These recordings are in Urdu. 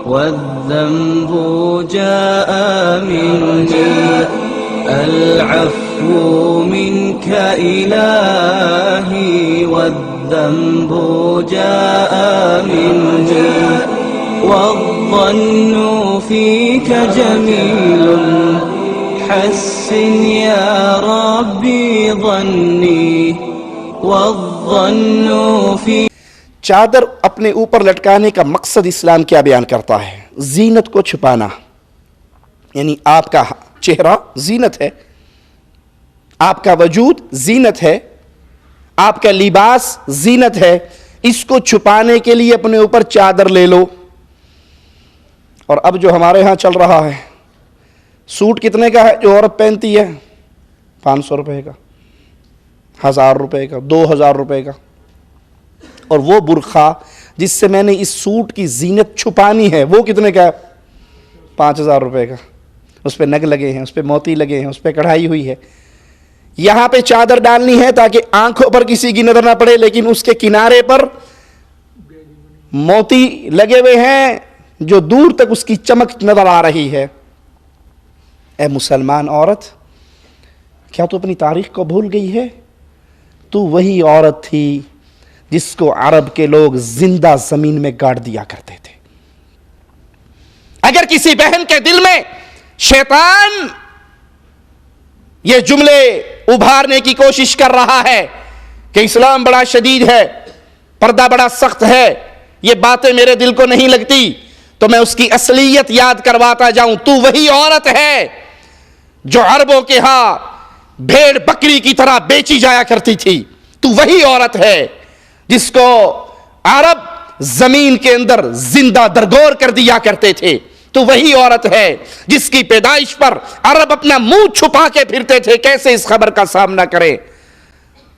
والذنب جاء مني العفو منك إلهي والذنب جاء مني والظن فيك جميل حسن يا ربي ظني والظن فيك. چادر اپنے اوپر لٹکانے کا مقصد اسلام کیا بیان کرتا ہے؟ زینت کو چھپانا، یعنی آپ کا چہرہ زینت ہے، آپ کا وجود زینت ہے، آپ کا لباس زینت ہے، اس کو چھپانے کے لیے اپنے اوپر چادر لے لو. اور اب جو ہمارے ہاں چل رہا ہے، سوٹ کتنے کا ہے جو عورت پہنتی ہے؟ 500 روپے کا، 1000 روپے کا، 2000 روپے کا. اور وہ برقع جس سے میں نے اس سوٹ کی زینت چھپانی ہے وہ کتنے کا ہے؟ 5000 روپے کا. اس پہ نگ لگے ہیں، اس پہ موتی لگے ہیں، اس پہ کڑھائی ہوئی ہے. یہاں پہ چادر ڈالنی ہے تاکہ آنکھوں پر کسی کی نظر نہ پڑے، لیکن اس کے کنارے پر موتی لگے ہوئے ہیں جو دور تک اس کی چمک نظر آ رہی ہے. اے مسلمان عورت، کیا تو اپنی تاریخ کو بھول گئی ہے؟ تو وہی عورت تھی جس کو عرب کے لوگ زندہ زمین میں گاڑ دیا کرتے تھے. اگر کسی بہن کے دل میں شیطان یہ جملے ابھارنے کی کوشش کر رہا ہے کہ اسلام بڑا شدید ہے، پردہ بڑا سخت ہے، یہ باتیں میرے دل کو نہیں لگتی، تو میں اس کی اصلیت یاد کرواتا جاؤں. تو وہی عورت ہے جو عربوں کے ہاں بھیڑ بکری کی طرح بیچی جایا کرتی تھی. تو وہی عورت ہے جس کو عرب زمین کے اندر زندہ درگور کر دیا کرتے تھے. تو وہی عورت ہے جس کی پیدائش پر عرب اپنا منہ چھپا کے پھرتے تھے، کیسے اس خبر کا سامنا کرے.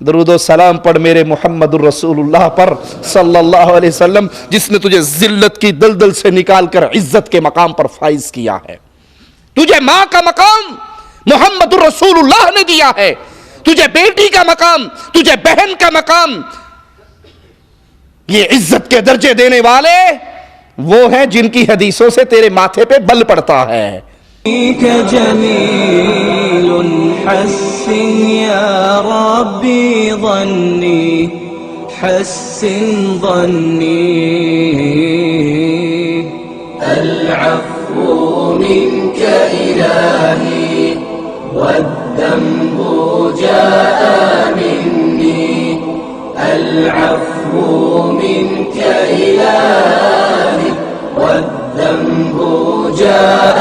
درود و سلام پڑھ میرے محمد الرسول اللہ پر صلی اللہ علیہ وسلم، جس نے تجھے ذلت کی دلدل سے نکال کر عزت کے مقام پر فائز کیا ہے. تجھے ماں کا مقام محمد الرسول اللہ نے دیا ہے، تجھے بیٹی کا مقام، تجھے بہن کا مقام. یہ عزت کے درجے دینے والے وہ ہیں جن کی حدیثوں سے تیرے ماتھے پہ بل پڑتا ہے. جمیل حسن یا ربی ظنی حسن ظنی العفو منك إلهي والذنب جاء مني العفو منك إلهي والذنب جاء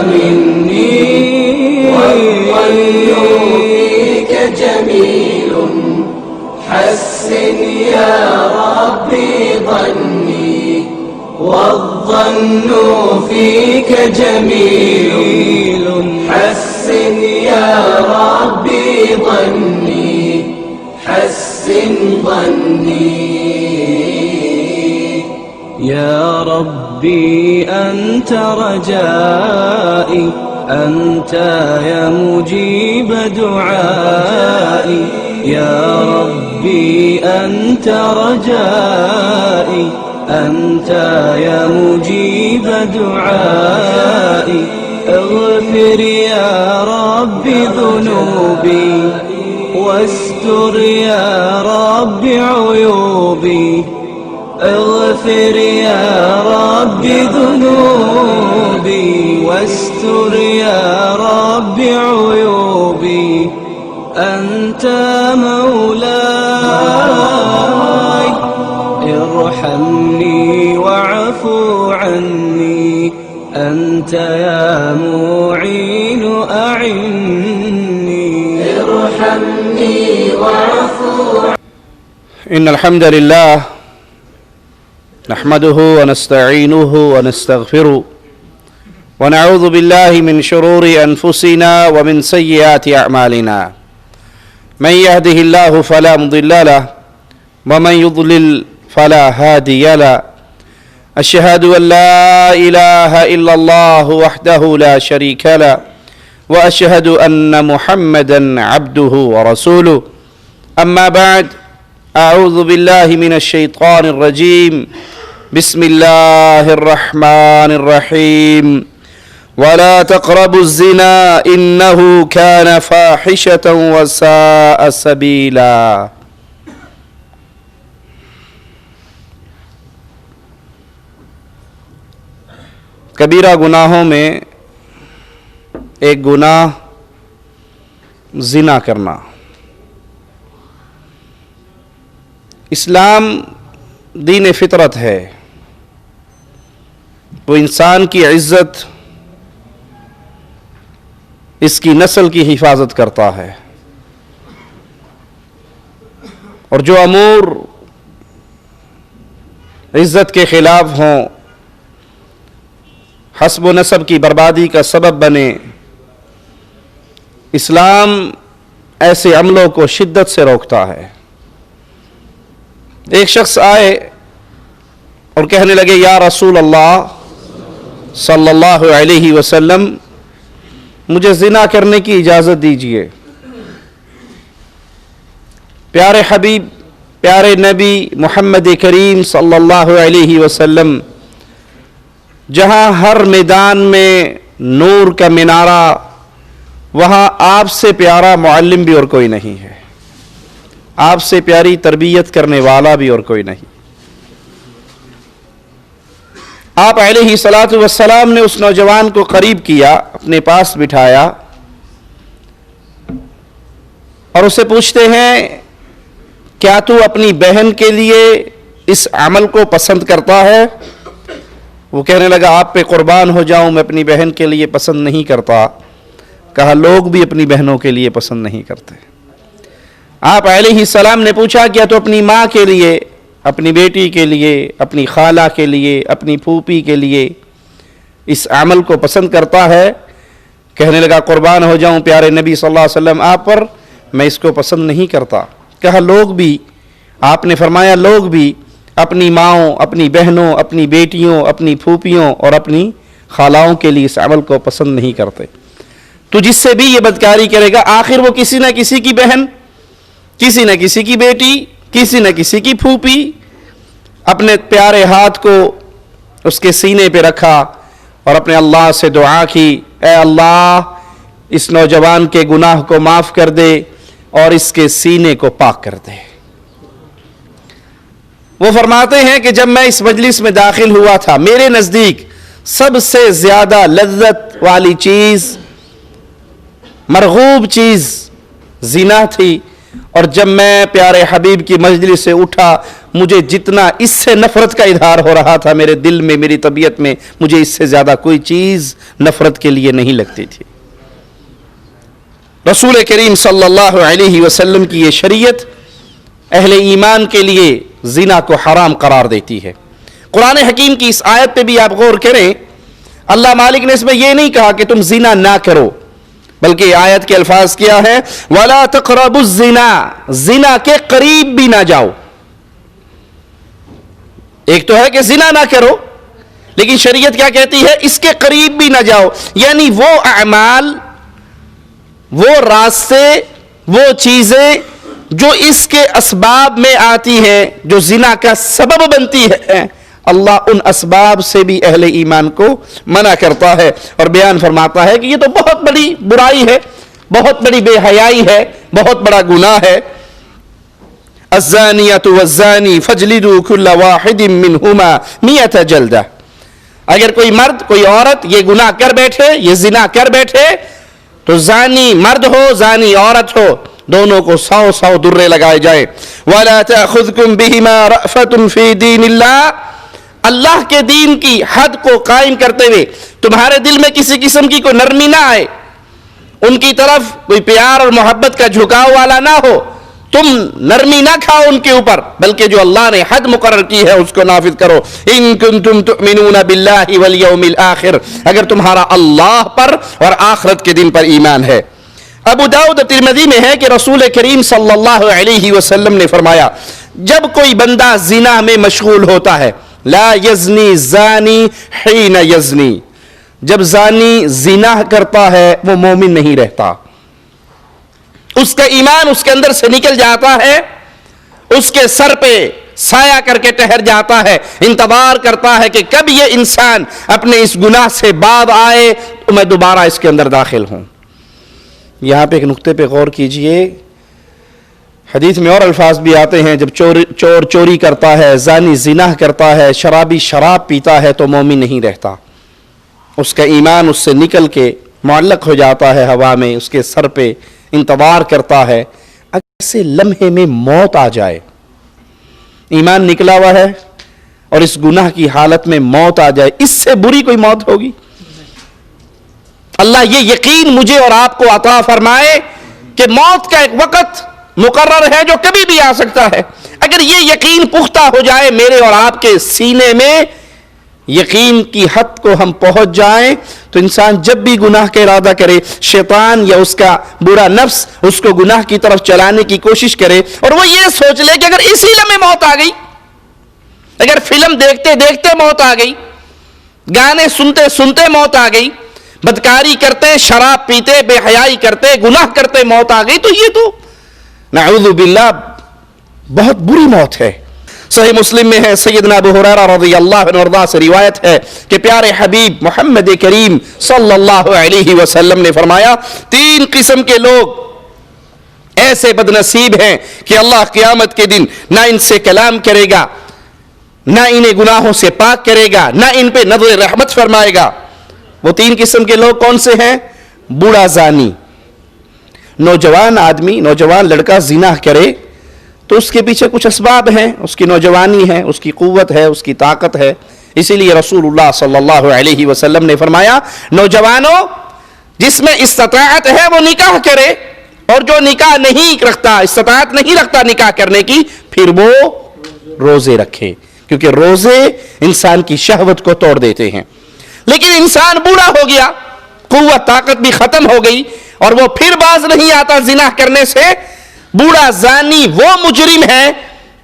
مني والظن فيك جميل حسن يا ربي ظني والظن فيك جميل حسن يا ربي ظني حسن ظني يا ربي أنت رجائي أنت يا مجيب دعائي يا ربي أنت رجائي أنت يا مجيب دعائي اغفر يا ربي ذنوبي واستر يا ربي عيوبي اغفر يا ربي ذنوبي واستر يا ربي عيوبي أنت مولاي ارحمني واعف عني أنت يا معين أعني ارحمني واعف عني. إن الحمد لله نحمده ونستعينه ونستغفره ونعوذ بالله من شرور أنفسنا ومن سيئات أعمالنا. من يهده الله فلا مضل له ومن يضلل فلا هادي له. أشهد أن لا إله إلا الله وحده لا شريك له وأشهد أن محمدا عبده ورسوله. أما بعد، أعوذ بالله من الشيطان الرجيم. بسم اللہ الرحمن الرحیم ولا تقربوا الزنا انه كان فاحشة وساء سبیلا. کبیرہ گناہوں میں ایک گناہ زنا کرنا. اسلام دین فطرت ہے، وہ انسان کی عزت، اس کی نسل کی حفاظت کرتا ہے، اور جو امور عزت کے خلاف ہوں، حسب و نسب کی بربادی کا سبب بنے، اسلام ایسے عملوں کو شدت سے روکتا ہے. ایک شخص آئے اور کہنے لگے یا رسول اللہ صلی اللہ علیہ وسلم مجھے زنا کرنے کی اجازت دیجیے. پیارے حبیب، پیارے نبی محمد کریم صلی اللہ علیہ وسلم جہاں ہر میدان میں نور کا مینارہ، وہاں آپ سے پیارا معلم بھی اور کوئی نہیں ہے، آپ سے پیاری تربیت کرنے والا بھی اور کوئی نہیں. آپ علیہ الصلاۃ والسلام نے اس نوجوان کو قریب کیا، اپنے پاس بٹھایا اور اسے پوچھتے ہیں کیا تو اپنی بہن کے لیے اس عمل کو پسند کرتا ہے؟ وہ کہنے لگا آپ پہ قربان ہو جاؤں، میں اپنی بہن کے لیے پسند نہیں کرتا. کہا لوگ بھی اپنی بہنوں کے لیے پسند نہیں کرتے. آپ علیہ السلام نے پوچھا کیا تو اپنی ماں کے لیے، اپنی بیٹی کے لیے، اپنی خالہ کے لیے، اپنی پھوپھی کے لیے اس عمل کو پسند کرتا ہے؟ کہنے لگا قربان ہو جاؤں پیارے نبی صلی اللہ علیہ وسلم آپ پر، میں اس کو پسند نہیں کرتا. کہا لوگ بھی، آپ نے فرمایا لوگ بھی اپنی ماؤں، اپنی بہنوں، اپنی بیٹیوں، اپنی پھوپھیوں اور اپنی خالاؤں کے لیے اس عمل کو پسند نہیں کرتے. تو جس سے بھی یہ بدکاری کرے گا آخر وہ کسی نہ کسی کی بہن، کسی نہ کسی کی بیٹی، کسی نہ کسی کی پھوپھی. اپنے پیارے ہاتھ کو اس کے سینے پہ رکھا اور اپنے اللہ سے دعا کی اے اللہ اس نوجوان کے گناہ کو معاف کر دے اور اس کے سینے کو پاک کر دے. وہ فرماتے ہیں کہ جب میں اس مجلس میں داخل ہوا تھا میرے نزدیک سب سے زیادہ لذت والی چیز، مرغوب چیز زنا تھی، اور جب میں پیارے حبیب کی مجلس سے اٹھا مجھے جتنا اس سے نفرت کا اظہار ہو رہا تھا میرے دل میں، میری طبیعت میں، مجھے اس سے زیادہ کوئی چیز نفرت کے لیے نہیں لگتی تھی. رسول کریم صلی اللہ علیہ وسلم کی یہ شریعت اہل ایمان کے لیے زنا کو حرام قرار دیتی ہے. قرآن حکیم کی اس آیت پہ بھی آپ غور کریں، اللہ مالک نے اس میں یہ نہیں کہا کہ تم زنا نہ کرو، بلکہ آیت کے الفاظ کیا ہے وَلَا تَقْرَبُوا الزِّنَا، زنا کے قریب بھی نہ جاؤ. ایک تو ہے کہ زنا نہ کرو، لیکن شریعت کیا کہتی ہے اس کے قریب بھی نہ جاؤ. یعنی وہ اعمال، وہ راستے، وہ چیزیں جو اس کے اسباب میں آتی ہیں، جو زنا کا سبب بنتی ہے، اللہ ان اسباب سے بھی اہل ایمان کو منع کرتا ہے اور بیان فرماتا ہے کہ یہ تو بہت بڑی برائی ہے، بہت بڑی بے حیائی ہے، بہت بڑا گناہ ہے. الزانیۃ والزانی فاجلدوا کل واحد منہما 100 جلدہ. اگر کوئی مرد کوئی عورت یہ گناہ کر بیٹھے، یہ زنا کر بیٹھے، تو زانی مرد ہو زانی عورت ہو دونوں کو 100 درے لگائے جائیں. وَلَا تَأْخُذْكُمْ بِهِمَا رَأْفَةٌ فِي دِينِ اللَّهِ، اللہ کے دین کی حد کو قائم کرتے ہوئے تمہارے دل میں کسی قسم کی کوئی نرمی نہ آئے، ان کی طرف کوئی پیار اور محبت کا جھکاؤ والا نہ ہو، تم نرمی نہ کھاؤ ان کے اوپر، بلکہ جو اللہ نے حد مقرر کی ہے اس کو نافذ کرو. ان کنتم تؤمنون باللہ والیوم الآخر، اگر تمہارا اللہ پر اور آخرت کے دن پر ایمان ہے. ابو داؤد ترمذی میں ہے کہ رسول کریم صلی اللہ علیہ وسلم نے فرمایا جب کوئی بندہ زنا میں مشغول ہوتا ہے، لا یزنی زانی حین یزنی، جب زانی زنا کرتا ہے وہ مومن نہیں رہتا، اس کا ایمان اس کے اندر سے نکل جاتا ہے، اس کے سر پہ سایہ کر کے ٹہر جاتا ہے، انتظار کرتا ہے کہ کب یہ انسان اپنے اس گناہ سے باز آئے تو میں دوبارہ اس کے اندر داخل ہوں۔ یہاں پہ ایک نقطے پہ غور کیجئے، حدیث میں اور الفاظ بھی آتے ہیں، جب چور چوری کرتا ہے، زانی زنا کرتا ہے، شرابی شراب پیتا ہے تو مومن نہیں رہتا، اس کا ایمان اس سے نکل کے معلق ہو جاتا ہے ہوا میں، اس کے سر پہ انتظار کرتا ہے اگر ایسے لمحے میں موت آ جائے، ایمان نکلا ہوا ہے اور اس گناہ کی حالت میں موت آ جائے، اس سے بری کوئی موت ہوگی؟ اللہ یہ یقین مجھے اور آپ کو عطا فرمائے کہ موت کا ایک وقت مقرر ہے جو کبھی بھی آ سکتا ہے۔ اگر یہ یقین پختہ ہو جائے میرے اور آپ کے سینے میں، یقین کی حد کو ہم پہنچ جائیں تو انسان جب بھی گناہ کا ارادہ کرے، شیطان یا اس کا برا نفس اس کو گناہ کی طرف چلانے کی کوشش کرے اور وہ یہ سوچ لے کہ اگر اسی لمحے موت آ گئی، اگر فلم دیکھتے دیکھتے موت آ گئی، گانے سنتے سنتے موت آ گئی، بدکاری کرتے، شراب پیتے، بے حیائی کرتے، گناہ کرتے موت آ گئی، تو یہ تو نعوذ باللہ بہت بری موت ہے۔ صحیح مسلم میں ہے، سیدنا ابو ہریرہ رضی اللہ عنہ وارضاہ سے روایت ہے کہ پیارے حبیب محمد کریم صلی اللہ علیہ وسلم نے فرمایا، 3 قسم کے لوگ ایسے بدنصیب ہیں کہ اللہ قیامت کے دن نہ ان سے کلام کرے گا، نہ انہیں گناہوں سے پاک کرے گا، نہ ان پہ نظر رحمت فرمائے گا۔ وہ 3 قسم کے لوگ کون سے ہیں؟ بوڑھا زانی، نوجوان آدمی، نوجوان لڑکا زنا کرے تو اس کے پیچھے کچھ اسباب ہیں، اس کی نوجوانی ہے، اس کی قوت ہے، اس کی طاقت ہے، اسی لیے رسول اللہ صلی اللہ علیہ وسلم نے فرمایا، نوجوانوں جس میں استطاعت ہے وہ نکاح کرے، اور جو نکاح نہیں رکھتا، استطاعت نہیں رکھتا نکاح کرنے کی، پھر وہ روزے رکھے، کیونکہ روزے انسان کی شہوت کو توڑ دیتے ہیں۔ لیکن انسان بوڑھا ہو گیا، قوت طاقت بھی ختم ہو گئی اور وہ پھر باز نہیں آتا زنا کرنے سے، بوڑھا زانی وہ مجرم ہے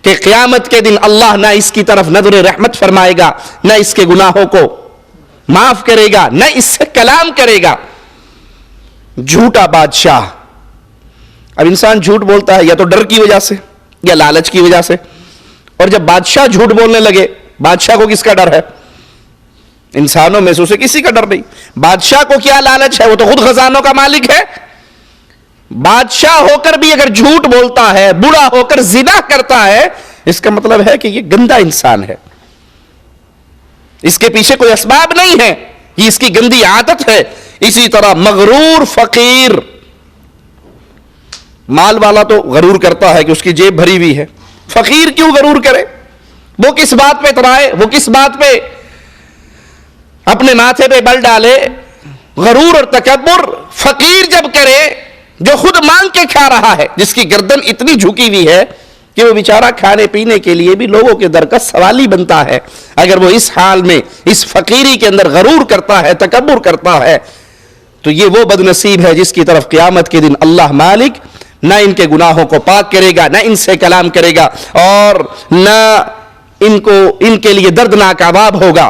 کہ قیامت کے دن اللہ نہ اس کی طرف نظر رحمت فرمائے گا، نہ اس کے گناہوں کو معاف کرے گا، نہ اس سے کلام کرے گا۔ جھوٹا بادشاہ، اب انسان جھوٹ بولتا ہے یا تو ڈر کی وجہ سے یا لالچ کی وجہ سے، اور جب بادشاہ جھوٹ بولنے لگے، بادشاہ کو کس کا ڈر ہے؟ انسانوں میں سے اسے کسی کا ڈر نہیں۔ بادشاہ کو کیا لالچ ہے؟ وہ تو خود خزانوں کا مالک ہے۔ بادشاہ ہو کر بھی اگر جھوٹ بولتا ہے، بوڑھا ہو کر زنا کرتا ہے، اس کا مطلب ہے کہ یہ گندا انسان ہے، اس کے پیچھے کوئی اسباب نہیں ہے، یہ اس کی گندی عادت ہے۔ اسی طرح مغرور فقیر، مال والا تو غرور کرتا ہے کہ اس کی جیب بھری ہوئی ہے، فقیر کیوں غرور کرے؟ وہ کس بات پہ اترائے، وہ کس بات پہ اپنے ماتھے پہ بل ڈالے؟ غرور اور تکبر فقیر جب کرے جو خود مانگ کے کھا رہا ہے، جس کی گردن اتنی جھکی ہوئی ہے کہ وہ بیچارہ کھانے پینے کے لیے بھی لوگوں کے در کا سوالی بنتا ہے، اگر وہ اس حال میں اس فقیری کے اندر غرور کرتا ہے، تکبر کرتا ہے، تو یہ وہ بدنصیب ہے جس کی طرف قیامت کے دن اللہ مالک نہ ان کے گناہوں کو پاک کرے گا، نہ ان سے کلام کرے گا، اور نہ ان کے لیے دردناک عذاب ہوگا،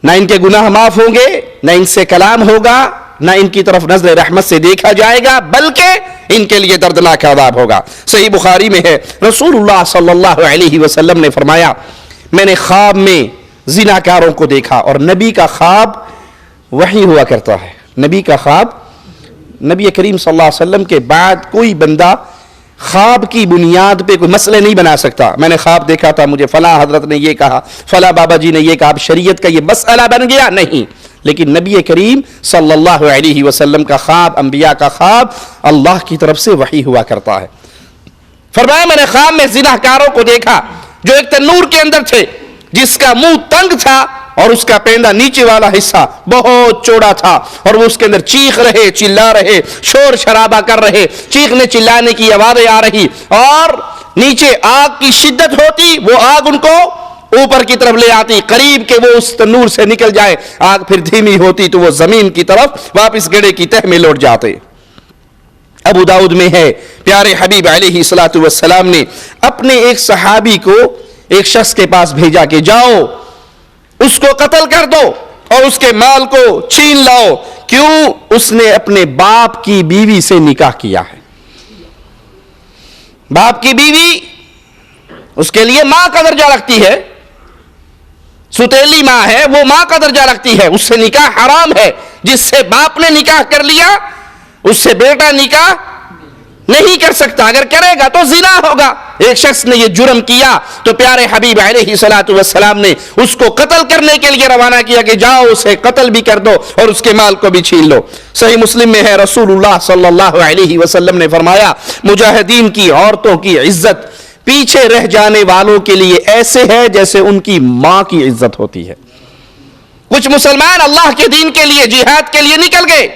نہ ان کے گناہ معاف ہوں گے، نہ ان سے کلام ہوگا، نہ ان کی طرف نظر رحمت سے دیکھا جائے گا، بلکہ ان کے لیے دردناک عذاب ہوگا۔ صحیح بخاری میں ہے، رسول اللہ صلی اللہ علیہ وسلم نے فرمایا، میں نے خواب میں زناکاروں کو دیکھا، اور نبی کا خواب وحی ہوا کرتا ہے، نبی کا خواب، نبی کریم صلی اللہ علیہ وسلم کے بعد کوئی بندہ خواب کی بنیاد پہ کوئی مسئلے نہیں بنا سکتا۔ میں نے خواب دیکھا تھا، مجھے فلاں حضرت نے یہ کہا، فلاں بابا جی نے یہ کہا، اب شریعت کا یہ مسئلہ بن گیا، نہیں۔ لیکن نبی کریم صلی اللہ علیہ وسلم کا خواب، انبیاء کا خواب اللہ کی طرف سے وحی ہوا کرتا ہے۔ فرمایا میں نے خواب میں زناکاروں کو دیکھا جو ایک تنور کے اندر تھے، جس کا منہ تنگ تھا اور اس کا پیندا نیچے والا حصہ بہت چوڑا تھا، اور وہ اس کے اندر چیخ رہے، چلا رہے، شور شرابہ کر رہے، چیخنے چلانے کی آوازیں آ رہی، اور نیچے آگ کی شدت ہوتی، وہ آگ ان کو اوپر کی طرف لے آتی، قریب کہ وہ اس تنور سے نکل جائے، آگ پھر دھیمی ہوتی تو وہ زمین کی طرف واپس گڑے کی تہ میں لوٹ جاتے۔ ابو داؤد میں ہے، پیارے حبیب علیہ الصلوۃ والسلام نے اپنے ایک صحابی کو ایک شخص کے پاس بھیجا کہ جاؤ اس کو قتل کر دو اور اس کے مال کو چھین لاؤ، کیوں؟ اس نے اپنے باپ کی بیوی سے نکاح کیا ہے۔ باپ کی بیوی اس کے لیے ماں کا درجہ رکھتی ہے، ستیلی ماں ہے وہ ماں کا درجہ رکھتی ہے، اس سے نکاح حرام ہے۔ جس سے باپ نے نکاح کر لیا اس سے بیٹا نکاح نہیں کر سکتا، اگر کرے گا تو زنا ہوگا۔ ایک شخص نے یہ جرم کیا تو پیارے حبیب علیہ الصلوۃ والسلام نے اس کو قتل کرنے کے لیے روانہ کیا کہ جاؤ اسے قتل بھی کر دو اور اس کے مال کو بھی چھین لو۔ صحیح مسلم میں ہے، رسول اللہ صلی اللہ علیہ وسلم نے فرمایا مجاہدین کی عورتوں کی عزت پیچھے رہ جانے والوں کے لیے ایسے ہے جیسے ان کی ماں کی عزت ہوتی ہے۔ کچھ مسلمان اللہ کے دین کے لیے جہاد کے لیے نکل گئے،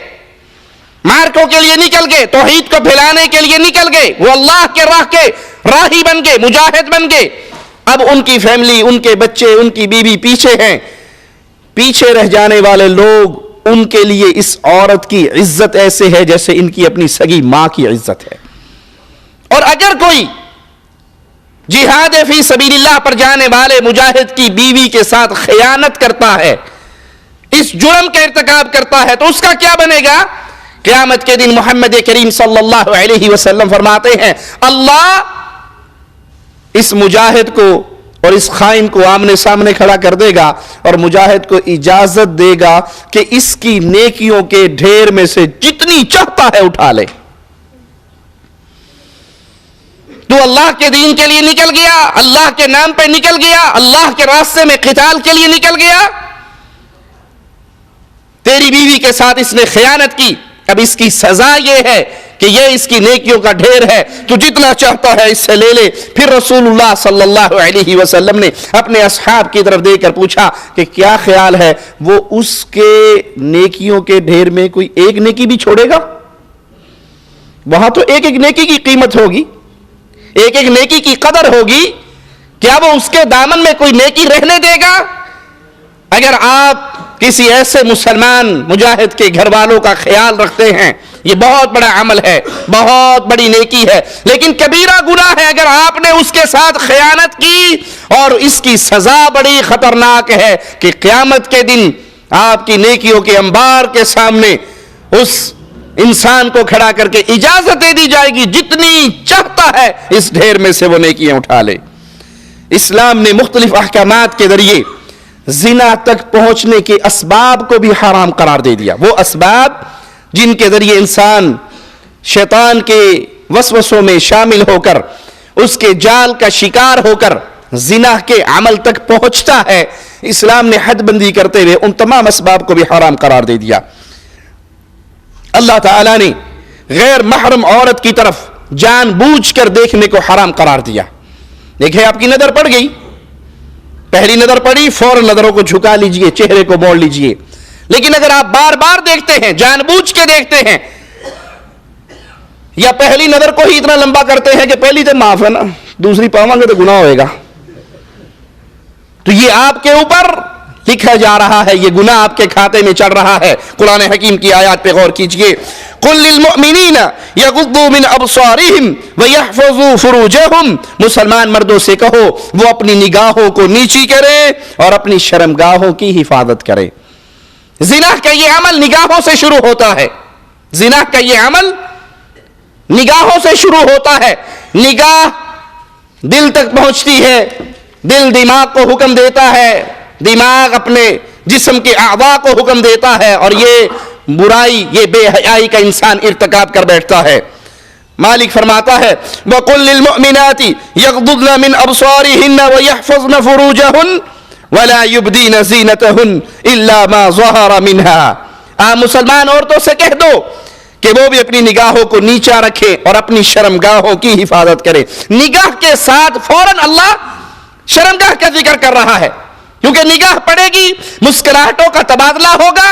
مارکوں کے لیے نکل گئے، توحید کو پھیلانے کے لیے نکل گئے، وہ اللہ کے راہ کے راہی بن گئے، مجاہد بن گئے۔ اب ان کی فیملی، ان کے بچے، ان کی بیوی پیچھے ہیں۔ پیچھے رہ جانے والے لوگ، ان کے لیے اس عورت کی عزت ایسے ہے جیسے ان کی اپنی سگی ماں کی عزت ہے۔ اور اگر کوئی جہاد فی سبیل اللہ پر جانے والے مجاہد کی بیوی کے ساتھ خیانت کرتا ہے، اس جرم کا ارتکاب کرتا ہے، تو اس کا کیا بنے گا؟ قیامت کے دن محمد کریم صلی اللہ علیہ وسلم فرماتے ہیں اللہ اس مجاہد کو اور اس خائن کو آمنے سامنے کھڑا کر دے گا اور مجاہد کو اجازت دے گا کہ اس کی نیکیوں کے ڈھیر میں سے جتنی چاہتا ہے اٹھا لے۔ تو اللہ کے دین کے لیے نکل گیا، اللہ کے نام پہ نکل گیا، اللہ کے راستے میں قتال کے لیے نکل گیا، تیری بیوی کے ساتھ اس نے خیانت کی، اب اس کی سزا یہ ہے کہ یہ اس کی نیکیوں کا ڈھیر ہے، تو جتنا چاہتا ہے اس سے لے لے۔ پھر رسول اللہ صلی اللہ علیہ وسلم نے اپنے اصحاب کی طرف دیکھ کر پوچھا کہ کیا خیال ہے وہ اس کے نیکیوں کے ڈھیر میں کوئی ایک نیکی بھی چھوڑے گا؟ وہاں تو ایک ایک نیکی کی قیمت ہوگی، ایک ایک نیکی کی قدر ہوگی، کیا وہ اس کے دامن میں کوئی نیکی رہنے دے گا؟ اگر آپ کسی ایسے مسلمان مجاہد کے گھر والوں کا خیال رکھتے ہیں، یہ بہت بڑا عمل ہے، بہت بڑی نیکی ہے، لیکن کبیرہ گناہ ہے اگر آپ نے اس کے ساتھ خیانت کی، اور اس کی سزا بڑی خطرناک ہے کہ قیامت کے دن آپ کی نیکیوں کے انبار کے سامنے اس انسان کو کھڑا کر کے اجازت دے دی جائے گی جتنی چاہتا ہے اس ڈھیر میں سے وہ نیکیاں اٹھا لے۔ اسلام نے مختلف احکامات کے ذریعے زنا تک پہنچنے کے اسباب کو بھی حرام قرار دے دیا، وہ اسباب جن کے ذریعے انسان شیطان کے وسوسوں میں شامل ہو کر اس کے جال کا شکار ہو کر زنا کے عمل تک پہنچتا ہے، اسلام نے حد بندی کرتے ہوئے ان تمام اسباب کو بھی حرام قرار دے دیا۔ اللہ تعالیٰ نے غیر محرم عورت کی طرف جان بوجھ کر دیکھنے کو حرام قرار دیا۔ دیکھیں آپ کی نظر پڑ گئی، پہلی نظر پڑی، فوراً نظروں کو جھکا لیجئے، چہرے کو موڑ لیجئے، لیکن اگر آپ بار بار دیکھتے ہیں، جان بوجھ کے دیکھتے ہیں، یا پہلی نظر کو ہی اتنا لمبا کرتے ہیں کہ پہلی تو معاف ہے نا، دوسری پاؤں گے تو گناہ ہوئے گا، تو یہ آپ کے اوپر لکھا جا رہا ہے، یہ گناہ آپ کے کھاتے میں چڑھ رہا ہے۔ قرآن حکیم کی آیات پہ غور کیجئے، قُلْ لِلْمُؤْمِنِينَ يَغُضُّوا مِنْ أَبْصَارِهِمْ وَيَحْفَظُوا فُرُوجَهُمْ، مسلمان مردوں سے کہو وہ اپنی نگاہوں کو نیچی کریں اور اپنی شرمگاہوں کی حفاظت کریں۔ زنا کا یہ عمل نگاہوں سے شروع ہوتا ہے، زنا کا یہ عمل نگاہوں سے شروع ہوتا ہے۔ نگاہ دل تک پہنچتی ہے، دل دماغ کو حکم دیتا ہے، دماغ اپنے جسم کے اعضاء کو حکم دیتا ہے، اور یہ برائی، یہ بے حیائی کا انسان ارتکاب کر بیٹھتا ہے۔ مالک فرماتا ہے وَقُلْ لِلْمُؤْمِنَاتِ يَغْضُضْنَ مِنْ أَبْصَارِهِنَّ وَيَحْفَظْنَ فُرُوجَهُنَّ وَلَا يُبْدِينَ زِينَتَهُنَّ إِلَّا مَا ظَهَرَ مِنْهَا، آپ مسلمان عورتوں سے کہہ دو کہ وہ بھی اپنی نگاہوں کو نیچا رکھے اور اپنی شرمگاہوں کی حفاظت کرے۔ نگاہ کے ساتھ فوراً اللہ شرمگاہ کا ذکر کر رہا ہے، کیونکہ نگاہ پڑے گی، مسکراہٹوں کا تبادلہ ہوگا،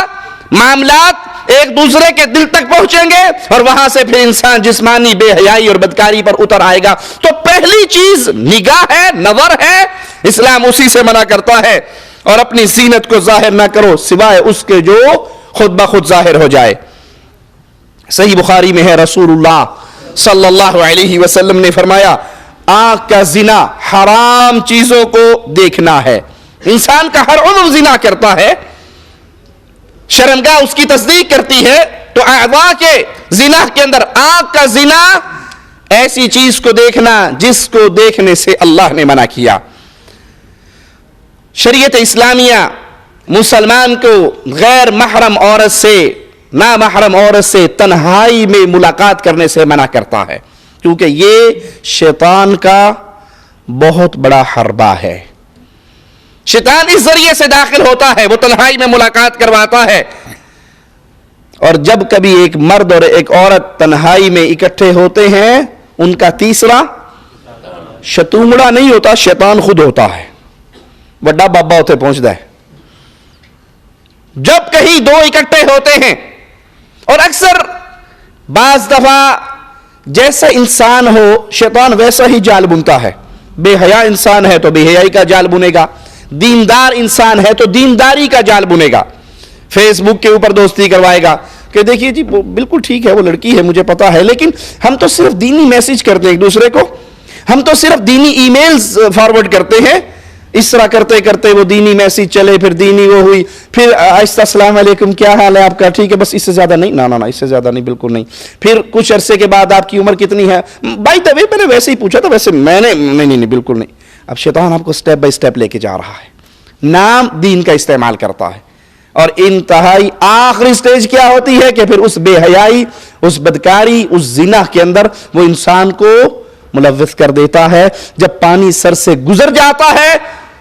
معاملات ایک دوسرے کے دل تک پہنچیں گے، اور وہاں سے پھر انسان جسمانی بے حیائی اور بدکاری پر اتر آئے گا۔ تو پہلی چیز نگاہ ہے، نظر ہے، اسلام اسی سے منع کرتا ہے، اور اپنی زینت کو ظاہر نہ کرو سوائے اس کے جو خود بخود ظاہر ہو جائے۔ صحیح بخاری میں ہے، رسول اللہ صلی اللہ علیہ وسلم نے فرمایا آنکھ کا زنا حرام چیزوں کو دیکھنا ہے۔ انسان کا ہر عضو زنا کرتا ہے، شرمگاہ اس کی تصدیق کرتی ہے، تو اعضاء کے زنا کے اندر آنکھ کا زنا ایسی چیز کو دیکھنا جس کو دیکھنے سے اللہ نے منع کیا. شریعت اسلامیہ مسلمان کو غیر محرم عورت سے، نامحرم عورت سے تنہائی میں ملاقات کرنے سے منع کرتا ہے، کیونکہ یہ شیطان کا بہت بڑا حربہ ہے. شیطان اس ذریعے سے داخل ہوتا ہے، وہ تنہائی میں ملاقات کرواتا ہے. اور جب کبھی ایک مرد اور ایک عورت تنہائی میں اکٹھے ہوتے ہیں، ان کا تیسرا شتومڑا نہیں ہوتا، شیطان خود ہوتا ہے. بڑا بابا ہوتے پہنچتا ہے. جب کہیں دو اکٹھے ہوتے ہیں، اور اکثر بعض دفعہ جیسا انسان ہو شیطان ویسا ہی جال بنتا ہے. بے حیا انسان ہے تو بے حیائی کا جال بنے گا، دیندار انسان ہے تو دینداری کا جال بنے گا. فیس بک کے اوپر دوستی کروائے گا کہ دیکھیے جی بالکل ٹھیک ہے، وہ لڑکی ہے مجھے پتا ہے، لیکن ہم تو صرف دینی میسج کرتے ہیں ایک دوسرے کو، ہم تو صرف دینی ای میلز فارورڈ کرتے ہیں. اس طرح کرتے کرتے وہ دینی میسج چلے، پھر دینی وہ ہوئی، پھر آہستہ السلام علیکم کیا حال ہے آپ کا، ٹھیک ہے بس اس سے زیادہ نہیں، نا اس سے زیادہ نہیں، بالکل نہیں. پھر کچھ عرصے کے بعد آپ کی عمر کتنی ہے، بائی دا وے میں نے ویسے ہی پوچھا تھا، ویسے میں نے نہیں بالکل نہیں. اب شیطان آپ کو سٹیپ بائی سٹیپ لے کے جا رہا ہے، نام دین کا استعمال کرتا ہے. اور انتہائی آخری سٹیج کیا ہوتی ہے کہ پھر اس بے حیائی، اس بدکاری، اس زنا کے اندر وہ انسان کو ملوث کر دیتا ہے. جب پانی سر سے گزر جاتا ہے،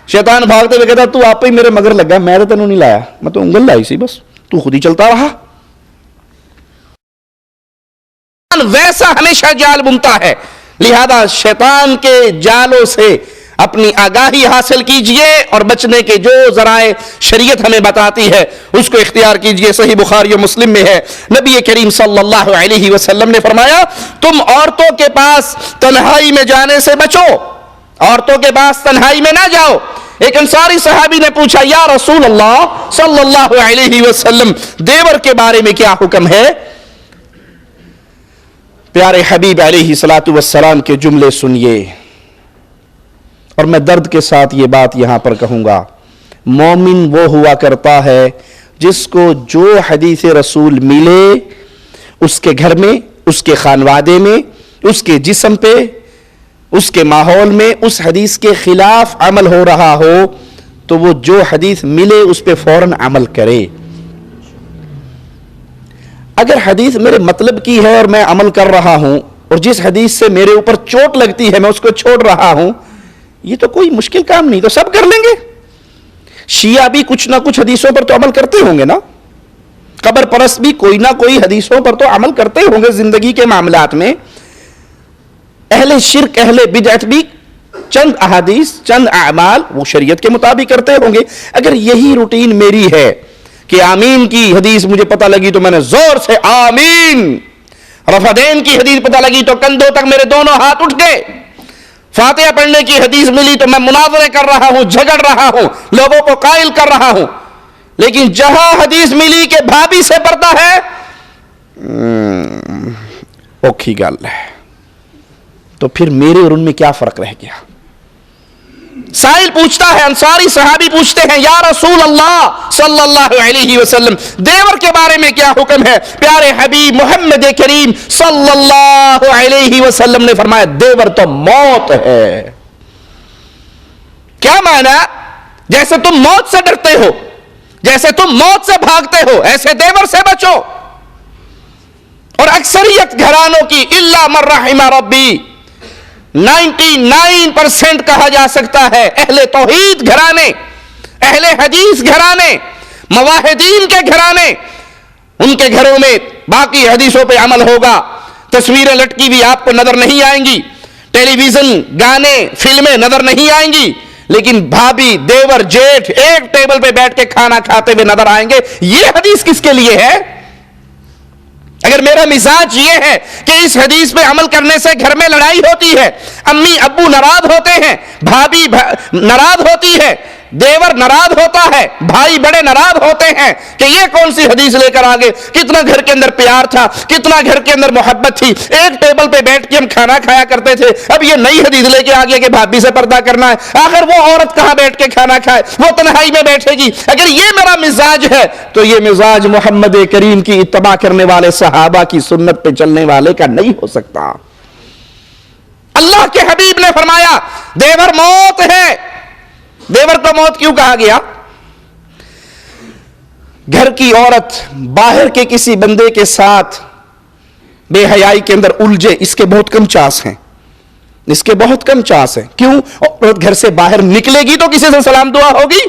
شیطان بھاگتے ہوئے کہتا تو آپ ہی میرے مگر لگا، میں تو تینوں نہیں لایا، میں تو انگل لائی سی، بس تو خود ہی چلتا رہا. ویسا ہمیشہ جال بنتا ہے. لہذا شیطان کے جالوں سے اپنی آگاہی حاصل کیجئے اور بچنے کے جو ذرائع شریعت ہمیں بتاتی ہے اس کو اختیار کیجئے. صحیح بخاری و مسلم میں ہے، نبی کریم صلی اللہ علیہ وسلم نے فرمایا تم عورتوں کے پاس تنہائی میں جانے سے بچو، عورتوں کے پاس تنہائی میں نہ جاؤ. ایک انصاری صحابی نے پوچھا یا رسول اللہ صلی اللہ علیہ وسلم دیور کے بارے میں کیا حکم ہے؟ پیارے حبیب علیہ الصلوۃ والسلام کے جملے سنیے، اور میں درد کے ساتھ یہ بات یہاں پر کہوں گا. مومن وہ ہوا کرتا ہے جس کو جو حدیث رسول ملے، اس کے گھر میں، اس کے خانوادے میں، اس کے جسم پہ، اس کے ماحول میں اس حدیث کے خلاف عمل ہو رہا ہو تو وہ جو حدیث ملے اس پہ فوراً عمل کرے. اگر حدیث میرے مطلب کی ہے اور میں عمل کر رہا ہوں، اور جس حدیث سے میرے اوپر چوٹ لگتی ہے میں اس کو چھوڑ رہا ہوں، یہ تو کوئی مشکل کام نہیں، تو سب کر لیں گے. شیعہ بھی کچھ نہ کچھ حدیثوں پر تو عمل کرتے ہوں گے نا، قبر پرست بھی کوئی نہ کوئی حدیثوں پر تو عمل کرتے ہوں گے زندگی کے معاملات میں. اہل شرک، اہل بدعت بھی چند احادیث، چند اعمال وہ شریعت کے مطابق کرتے ہوں گے. اگر یہی روٹین میری ہے کہ آمین کی حدیث مجھے پتہ لگی تو میں نے زور سے آمین، رفعین کی حدیث پتہ لگی تو کندھوں تک میرے دونوں ہاتھ اٹھ گئے، فاتحہ پڑھنے کی حدیث ملی تو میں مناظرے کر رہا ہوں، جھگڑ رہا ہوں، لوگوں کو قائل کر رہا ہوں. لیکن جہاں حدیث ملی کہ بھابھی سے پردہ ہے، اوکھی گل ہے، تو پھر میرے اور ان میں کیا فرق رہ گیا؟ سائل پوچھتا ہے، انصاری صحابی پوچھتے ہیں یا رسول اللہ صلی اللہ علیہ وسلم دیور کے بارے میں کیا حکم ہے؟ پیارے حبیب محمد کریم صلی اللہ علیہ وسلم نے فرمایا دیور تو موت ہے. کیا معنی؟ جیسے تم موت سے ڈرتے ہو، جیسے تم موت سے بھاگتے ہو، ایسے دیور سے بچو. اور اکثریت گھرانوں کی الا من رحم ربی 99% کہا جا سکتا ہے اہل توحید گھرانے، اہل حدیث گھرانے، موحدین کے گھرانے، ان کے گھروں میں باقی حدیثوں پہ عمل ہوگا. تصویریں لٹکی ہوئی آپ کو نظر نہیں آئیں گی، ٹیلی ویژن، گانے، فلمیں نظر نہیں آئیں گی، لیکن بھابھی، دیور، جیٹھ ایک ٹیبل پہ بیٹھ کے کھانا کھاتے ہوئے نظر آئیں گے. یہ حدیث کس کے لیے ہے؟ اگر میرا مزاج یہ ہے کہ اس حدیث پہ عمل کرنے سے گھر میں لڑائی ہوتی ہے، امی ابو ناراض ہوتے ہیں، بھابھی ناراض ہوتی ہے، دیور ناراض ہوتا ہے، بھائی بڑے ناراض ہوتے ہیں کہ یہ کون سی حدیث لے کر آگے، کتنا گھر کے اندر پیار تھا، کتنا گھر کے اندر محبت تھی، ایک ٹیبل پہ بیٹھ کے ہم کھانا کھایا کرتے تھے، اب یہ نئی حدیث لے کے آگے کہ بھابھی سے پردہ کرنا ہے. آخر وہ عورت کہاں بیٹھ کے کھانا کھائے؟ وہ تنہائی میں بیٹھے گی. اگر یہ میرا مزاج ہے تو یہ مزاج محمد کریم کی اتباع کرنے والے صحابہ کی سنت پہ چلنے والے کا نہیں ہو سکتا. اللہ کے حبیب نے فرمایا دیور موت ہے. دیور کو موت کیوں کہا گیا؟ گھر کی عورت باہر کے کسی بندے کے ساتھ بے حیائی کے اندر الجھے، اس کے بہت کم چانس ہیں. اس کے بہت کم چانس ہیں. کیوں؟ عورت گھر سے باہر نکلے گی تو کسی سے سلام دعا ہوگی.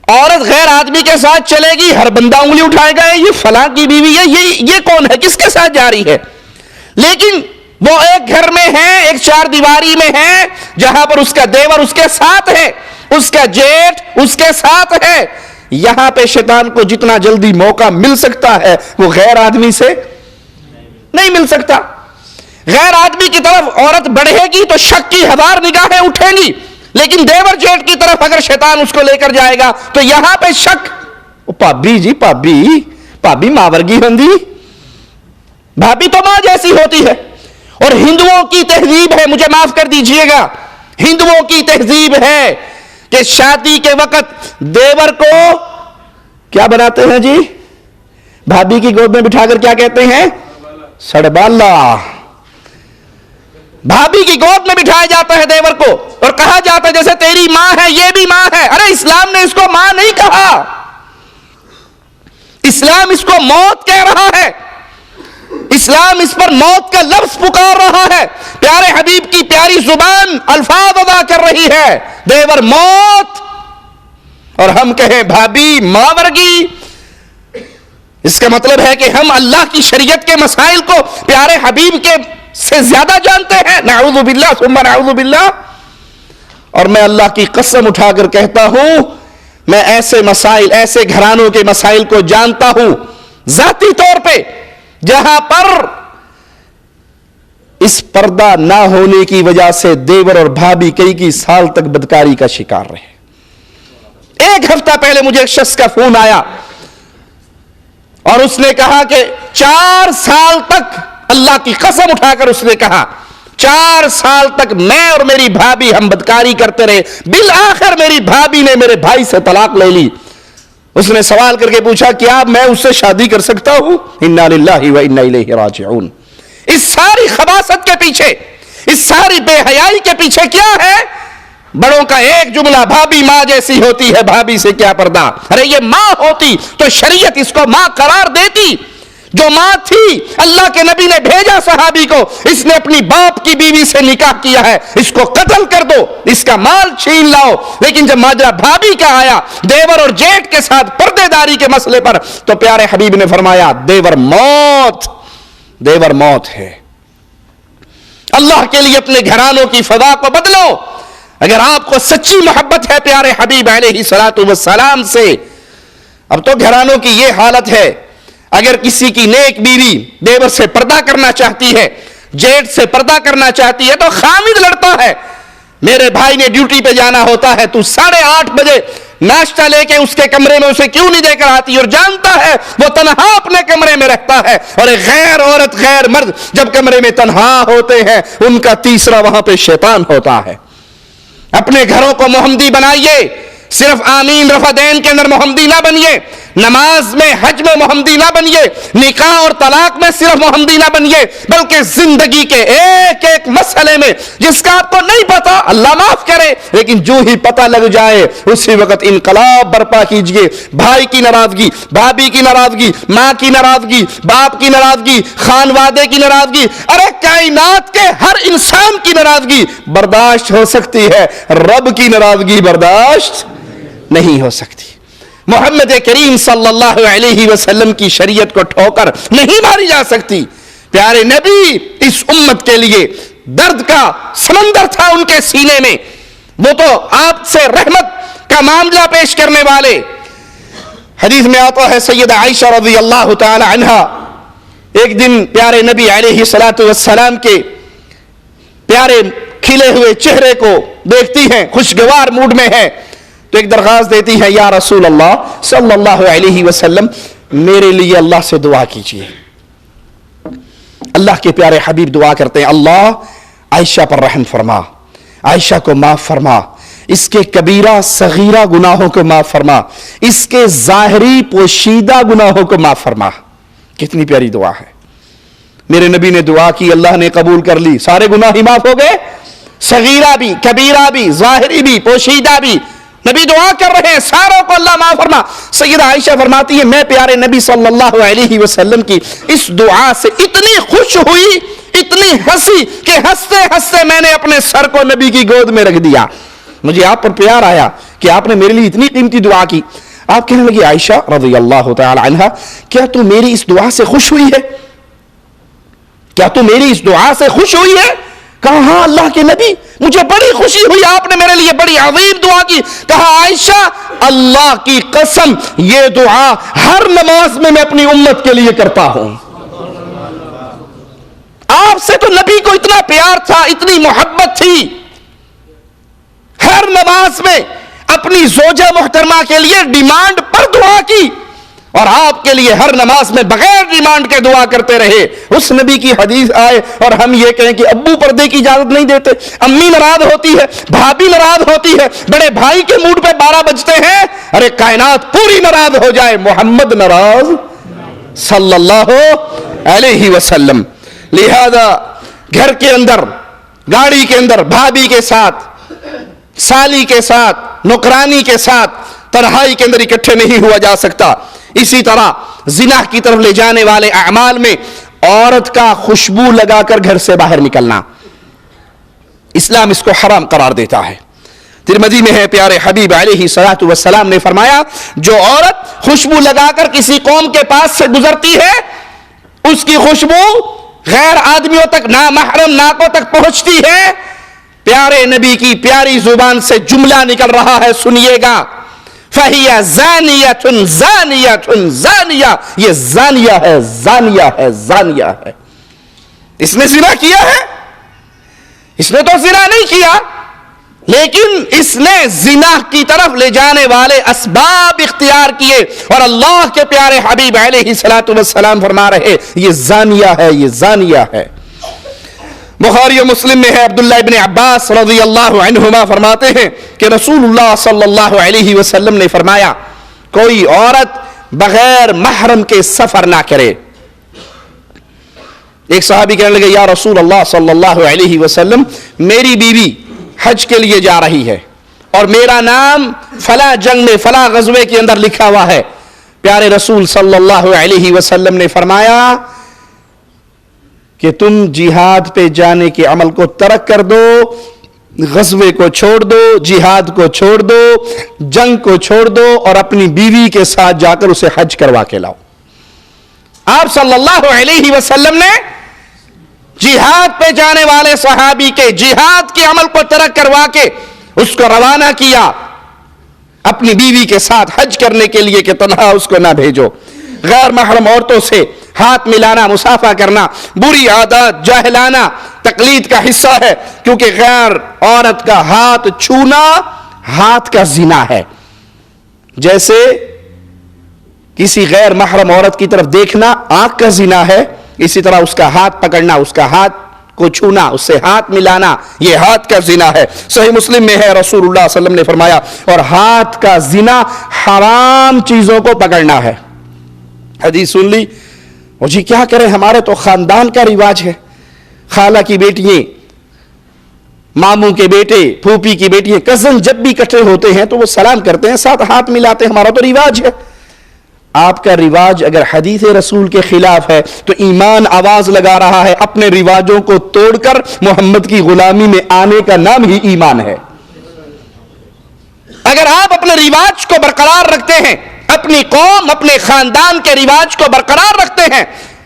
عورت غیر آدمی کے ساتھ چلے گی، ہر بندہ انگلی اٹھائے گا یہ فلاں کی بیوی ہے، یہ کون ہے، کس کے ساتھ جا رہی ہے. لیکن وہ ایک گھر میں ہے، ایک چار دیواری میں ہے، جہاں پر اس کا دیور اس کے ساتھ ہے، اس کا جیٹ اس کے ساتھ ہے. یہاں پہ شیطان کو جتنا جلدی موقع مل سکتا ہے وہ غیر آدمی سے نہیں مل سکتا. غیر آدمی کی طرف عورت بڑھے گی تو شک کی ہزار نگاہیں اٹھیں گی، لیکن دیور جیٹ کی طرف اگر شیطان اس کو لے کر جائے گا تو یہاں پہ شک، پابی جی پابی ماں ورگی بندی، بھابی تو ماں جیسی ہوتی ہے. اور ہندوؤں کی تہذیب ہے، مجھے معاف کر دیجئے گا، ہندوؤں کی تہذیب ہے کہ شادی کے وقت دیور کو کیا بناتے ہیں جی؟ بھابی کی گود میں بٹھا کر کیا کہتے ہیں؟ سڑبالا. بھابی کی گود میں بٹھایا جاتا ہے دیور کو اور کہا جاتا ہے جیسے تیری ماں ہے یہ بھی ماں ہے. ارے اسلام نے اس کو ماں نہیں کہا، اسلام اس کو موت کہہ رہا ہے. اسلام اس پر موت کا لفظ پکار رہا ہے. پیارے حبیب کی پیاری زبان الفاظ ادا کر رہی ہے، دیور موت، اور ہم کہیں بھابی ماں ورگی. اس کا مطلب ہے کہ ہم اللہ کی شریعت کے مسائل کو پیارے حبیب کے سے زیادہ جانتے ہیں. نعوذ باللہ ثم نعوذ باللہ. اور میں اللہ کی قسم اٹھا کر کہتا ہوں، میں ایسے مسائل، ایسے گھرانوں کے مسائل کو جانتا ہوں ذاتی طور پہ جہاں پر اس پردہ نہ ہونے کی وجہ سے دیور اور بھابی کئی سال تک بدکاری کا شکار رہے. ایک ہفتہ پہلے مجھے ایک شخص کا فون آیا اور اس نے کہا کہ 4 سال تک، اللہ کی قسم اٹھا کر اس نے کہا 4 سال تک میں اور میری بھابی ہم بدکاری کرتے رہے، بالآخر میری بھابی نے میرے بھائی سے طلاق لے لی. اس نے سوال کر کے پوچھا کیا میں اس سے شادی کر سکتا ہوں؟ انا للہ و انا الیہ راجعون. اس ساری خباثت کے پیچھے، اس ساری بے حیائی کے پیچھے کیا ہے؟ بڑوں کا ایک جملہ، بھابی ماں جیسی ہوتی ہے، بھابی سے کیا پردہ. ارے یہ ماں ہوتی تو شریعت اس کو ماں قرار دیتی. جو ماں تھی، اللہ کے نبی نے بھیجا صحابی کو، اس نے اپنی باپ کی بیوی سے نکاح کیا ہے، اس کو قتل کر دو، اس کا مال چھین لاؤ. لیکن جب ماجرا بھابی کا آیا، دیور اور جیٹ کے ساتھ پردے داری کے مسئلے پر، تو پیارے حبیب نے فرمایا دیور موت، دیور موت ہے. اللہ کے لیے اپنے گھرانوں کی فضا کو بدلو. اگر آپ کو سچی محبت ہے پیارے حبیب علیہ الصلوۃ والسلام سے. اب تو گھرانوں کی یہ حالت ہے، اگر کسی کی نیک بیوی دیور سے پردہ کرنا چاہتی ہے، جیٹ سے پردہ کرنا چاہتی ہے، تو خامد لڑتا ہے. میرے بھائی نے ڈیوٹی پہ جانا ہوتا ہے، تو 8:30 بجے ناشتہ لے کے اس کے کمرے میں اسے کیوں نہیں دے کر آتی؟ اور جانتا ہے وہ تنہا اپنے کمرے میں رہتا ہے. اور ایک غیر عورت، غیر مرد جب کمرے میں تنہا ہوتے ہیں، ان کا تیسرا وہاں پہ شیطان ہوتا ہے. اپنے گھروں کو محمدی بنائیے. صرف آمین رفع دین کے اندر محمدی نہ بنیے، نماز میں، حج میں محمدی نہ بنیے، نکاح اور طلاق میں صرف محمدی نہ بنیے، بلکہ زندگی کے ایک ایک مسئلے میں جس کا آپ کو نہیں پتا، اللہ معاف کرے، لیکن جو ہی پتہ لگ جائے اسی وقت انقلاب برپا کیجئے. بھائی کی ناراضگی، بھابی کی ناراضگی، ماں کی ناراضگی، باپ کی ناراضگی، خانوادے کی ناراضگی، ارے کائنات کے ہر انسان کی ناراضگی برداشت ہو سکتی ہے، رب کی ناراضگی برداشت نہیں ہو سکتی. محمد کریم صلی اللہ علیہ وسلم کی شریعت کو ٹھوکر نہیں ماری جا سکتی. پیارے نبی اس امت کے لیے درد کا سمندر تھا ان کے سینے میں. وہ تو آپ سے رحمت کا معاملہ پیش کرنے والے. حدیث میں آتا ہے سیدہ عائشہ رضی اللہ تعالی عنہا ایک دن پیارے نبی علیہ الصلوۃ والسلام کے پیارے کھلے ہوئے چہرے کو دیکھتی ہیں، خوشگوار موڈ میں ہے، تو ایک درخواست دیتی ہے، یا رسول اللہ صلی اللہ علیہ وسلم میرے لیے اللہ سے دعا کیجیے. اللہ کے پیارے حبیب دعا کرتے ہیں، اللہ عائشہ پر رحم فرما، عائشہ کو معاف فرما، اس کے کبیرہ صغیرہ گناہوں کو معاف فرما، اس کے ظاہری پوشیدہ گناہوں کو معاف فرما. کتنی پیاری دعا ہے. میرے نبی نے دعا کی، اللہ نے قبول کر لی، سارے گناہ ہی معاف ہو گئے، صغیرہ بھی، کبیرہ بھی، ظاہری بھی، پوشیدہ بھی۔ نبی دعا کر رہے ہیں ساروں کو اللہ معاف فرما۔ سیدہ عائشہ فرماتی ہے میں پیارے نبی صلی اللہ علیہ وسلم کی اس دعا سے اتنی خوش ہوئی، اتنی ہنسی کہ ہنستے ہنستے میں نے اپنے سر کو نبی کی گود میں رکھ دیا۔ مجھے آپ پر پیار آیا کہ آپ نے میرے لیے اتنی قیمتی دعا کی۔ آپ کہنے لگی عائشہ رضی اللہ تعالی عنہا کیا تو میری اس دعا سے خوش ہوئی ہے؟ کیا تو میری اس دعا سے خوش ہوئی ہے؟ کہا ہاں اللہ کے نبی مجھے بڑی خوشی ہوئی، آپ نے میرے لیے بڑی عظیم دعا کی۔ کہا عائشہ اللہ کی قسم یہ دعا ہر نماز میں اپنی امت کے لیے کرتا ہوں۔ آپ سے تو نبی کو اتنا پیار تھا، اتنی محبت تھی، ہر نماز میں اپنی زوجہ محترمہ کے لیے ڈیمانڈ پر دعا کی، اور آپ کے لیے ہر نماز میں بغیر ڈیمانڈ کے دعا کرتے رہے۔ اس نبی کی حدیث آئے اور ہم یہ کہیں کہ ابو پردے کی اجازت نہیں دیتے، امی ناراض ہوتی ہے، بھابھی ناراض ہوتی ہے، بڑے بھائی کے موڈ پہ 12 بجتے ہیں، ارے کائنات پوری ناراض ہو جائے، محمد ناراض صلی اللہ علیہ وسلم۔ لہذا گھر کے اندر، گاڑی کے اندر بھابھی کے ساتھ، سالی کے ساتھ، نوکرانی کے ساتھ تنہائی کے اندر اکٹھے نہیں ہوا جا سکتا۔ اسی طرح زنا کی طرف لے جانے والے اعمال میں عورت کا خوشبو لگا کر گھر سے باہر نکلنا، اسلام اس کو حرام قرار دیتا ہے۔ ترمذی میں ہے پیارے حبیب علیہ الصلوۃ والسلام نے فرمایا جو عورت خوشبو لگا کر کسی قوم کے پاس سے گزرتی ہے اس کی خوشبو غیر آدمیوں تک، نامحرم ناکوں تک پہنچتی ہے۔ پیارے نبی کی پیاری زبان سے جملہ نکل رہا ہے، سنیے گا، فَهِيَ زَانِيَةٌ زَانِيَةٌ زَانِيَةٌ، یہ زانیہ ہے، زانیہ ہے، زانیہ ہے۔ اس نے زنا کیا ہے؟ اس نے تو زنا نہیں کیا، لیکن اس نے زنا کی طرف لے جانے والے اسباب اختیار کیے، اور اللہ کے پیارے حبیب علیہ الصلوۃ والسلام فرما رہے یہ زانیہ ہے، یہ زانیہ ہے۔ بخاری و مسلم میں ہے، عبداللہ ابن عباس رضی اللہ عنہما فرماتے ہیں کہ رسول اللہ صلی اللہ علیہ وسلم نے فرمایا کوئی عورت بغیر محرم کے سفر نہ کرے۔ ایک صحابی کہنے لگے یا رسول اللہ صلی اللہ علیہ وسلم میری بیوی حج کے لیے جا رہی ہے اور میرا نام فلاں جنگ میں فلاں غزوے کے اندر لکھا ہوا ہے۔ پیارے رسول صلی اللہ علیہ وسلم نے فرمایا کہ تم جہاد پہ جانے کے عمل کو ترک کر دو، غزوے کو چھوڑ دو، جہاد کو چھوڑ دو، جنگ کو چھوڑ دو، اور اپنی بیوی کے ساتھ جا کر اسے حج کروا کے لاؤ۔ آپ صلی اللہ علیہ وسلم نے جہاد پہ جانے والے صحابی کے جہاد کے عمل کو ترک کروا کے اس کو روانہ کیا اپنی بیوی کے ساتھ حج کرنے کے لیے کہ تنہا اس کو نہ بھیجو۔ غیر محرم عورتوں سے ہاتھ ملانا، مصافحہ کرنا بری عادات، جاہلانہ تقلید کا حصہ ہے، کیونکہ غیر عورت کا ہاتھ چھونا ہاتھ کا زنا ہے۔ جیسے کسی غیر محرم عورت کی طرف دیکھنا آنکھ کا زنا ہے، اسی طرح اس کا ہاتھ پکڑنا، اس کا ہاتھ کو چھونا، اس سے ہاتھ ملانا، یہ ہاتھ کا زنا ہے۔ صحیح مسلم میں ہے رسول اللہ صلی اللہ علیہ وسلم نے فرمایا اور ہاتھ کا زنا حرام چیزوں کو پکڑنا ہے۔ حدیث سن لی اور جی کیا کریں، ہمارے تو خاندان کا رواج ہے، خالہ کی بیٹیاں، ماموں کے بیٹے، پھوپھی کی بیٹیاں، کزن جب بھی اکٹھے ہوتے ہیں تو وہ سلام کرتے ہیں، ساتھ ہاتھ ملاتے ہیں، ہمارا تو رواج ہے۔ آپ کا رواج اگر حدیث رسول کے خلاف ہے تو ایمان آواز لگا رہا ہے، اپنے رواجوں کو توڑ کر محمد کی غلامی میں آنے کا نام ہی ایمان ہے۔ اگر آپ اپنے رواج کو برقرار رکھتے ہیں، اپنی قوم، اپنے خاندان کے رواج کو برقرار رکھتے ہیں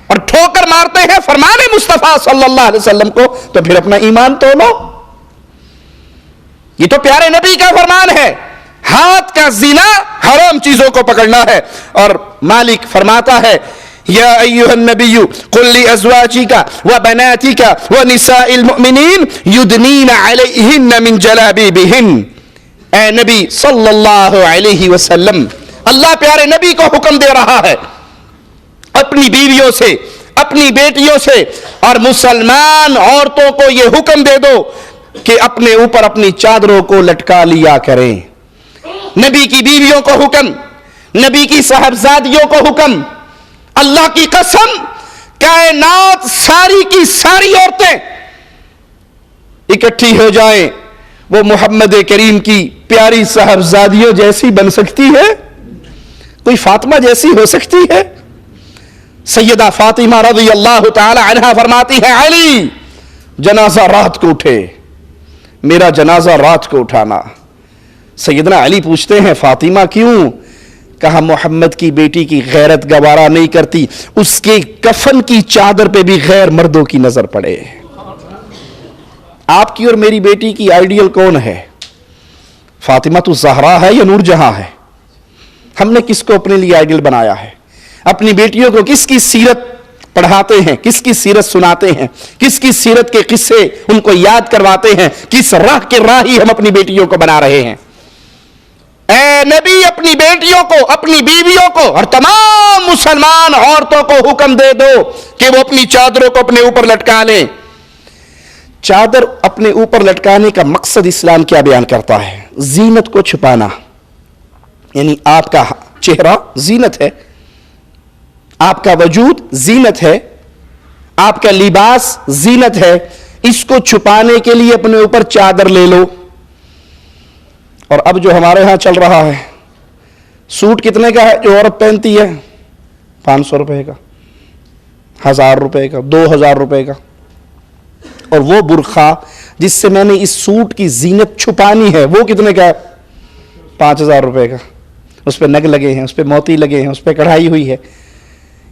اور ٹھوکر مارتے ہیں فرمان مصطفیٰ صلی اللہ علیہ وسلم کو، تو پھر اپنا ایمان توڑو۔ یہ تو پیارے نبی کا فرمان ہے، ہاتھ کا زنا حرام چیزوں کو پکڑنا ہے۔ اور مالک فرماتا ہے یا ایھا النبی قل لازواجک وبناتک ونساء المؤمنین یدنین علیہن من جلابیبہن، اے نبی صلی اللہ علیہ وسلم، اللہ پیارے نبی کو حکم دے رہا ہے اپنی بیویوں سے، اپنی بیٹیوں سے، اور مسلمان عورتوں کو یہ حکم دے دو کہ اپنے اوپر اپنی چادروں کو لٹکا لیا کریں۔ نبی کی بیویوں کو حکم، نبی کی صاحبزادیوں کو حکم، اللہ کی قسم کائنات ساری کی ساری عورتیں اکٹھی ہو جائیں، وہ محمد کریم کی پیاری صاحبزادیوں جیسی بن سکتی ہے؟ کوئی فاطمہ جیسی ہو سکتی ہے؟ سیدہ فاطمہ رضی اللہ تعالی عنہا فرماتی ہے، علی جنازہ رات کو اٹھے، میرا جنازہ رات کو اٹھانا۔ سیدنا علی پوچھتے ہیں فاطمہ کیوں؟ کہا محمد کی بیٹی کی غیرت گوارا نہیں کرتی اس کے کفن کی چادر پہ بھی غیر مردوں کی نظر پڑے۔ آپ کی اور میری بیٹی کی آئیڈیل کون ہے؟ فاطمہ تو زہرا ہے یا نور جہاں ہے؟ ہم نے کس کو اپنے لیے آئیڈیل بنایا ہے؟ اپنی بیٹیوں کو کس کی سیرت پڑھاتے ہیں، کس کی سیرت سناتے ہیں، کس کی سیرت کے قصے ان کو یاد کرواتے ہیں؟ کس راہ کے راہی ہم اپنی بیٹیوں کو بنا رہے ہیں؟ اے نبی اپنی بیٹیوں کو، اپنی بیویوں کو اور تمام مسلمان عورتوں کو حکم دے دو کہ وہ اپنی چادروں کو اپنے اوپر لٹکا لیں۔ چادر اپنے اوپر لٹکانے کا مقصد اسلام کیا بیان کرتا ہے؟ زینت کو چھپانا، یعنی آپ کا چہرہ زینت ہے، آپ کا وجود زینت ہے، آپ کا لباس زینت ہے، اس کو چھپانے کے لیے اپنے اوپر چادر لے لو۔ اور اب جو ہمارے ہاں چل رہا ہے، سوٹ کتنے کا ہے جو عورت پہنتی ہے؟ 500 روپے کا، 1000 روپے کا، 2000 روپے کا۔ اور وہ برقع جس سے میں نے اس سوٹ کی زینت چھپانی ہے وہ کتنے کا ہے؟ 5000 روپے کا۔ اس پہ نگ لگے ہیں، اس پہ موتی لگے ہیں، اس پہ کڑھائی ہوئی ہے۔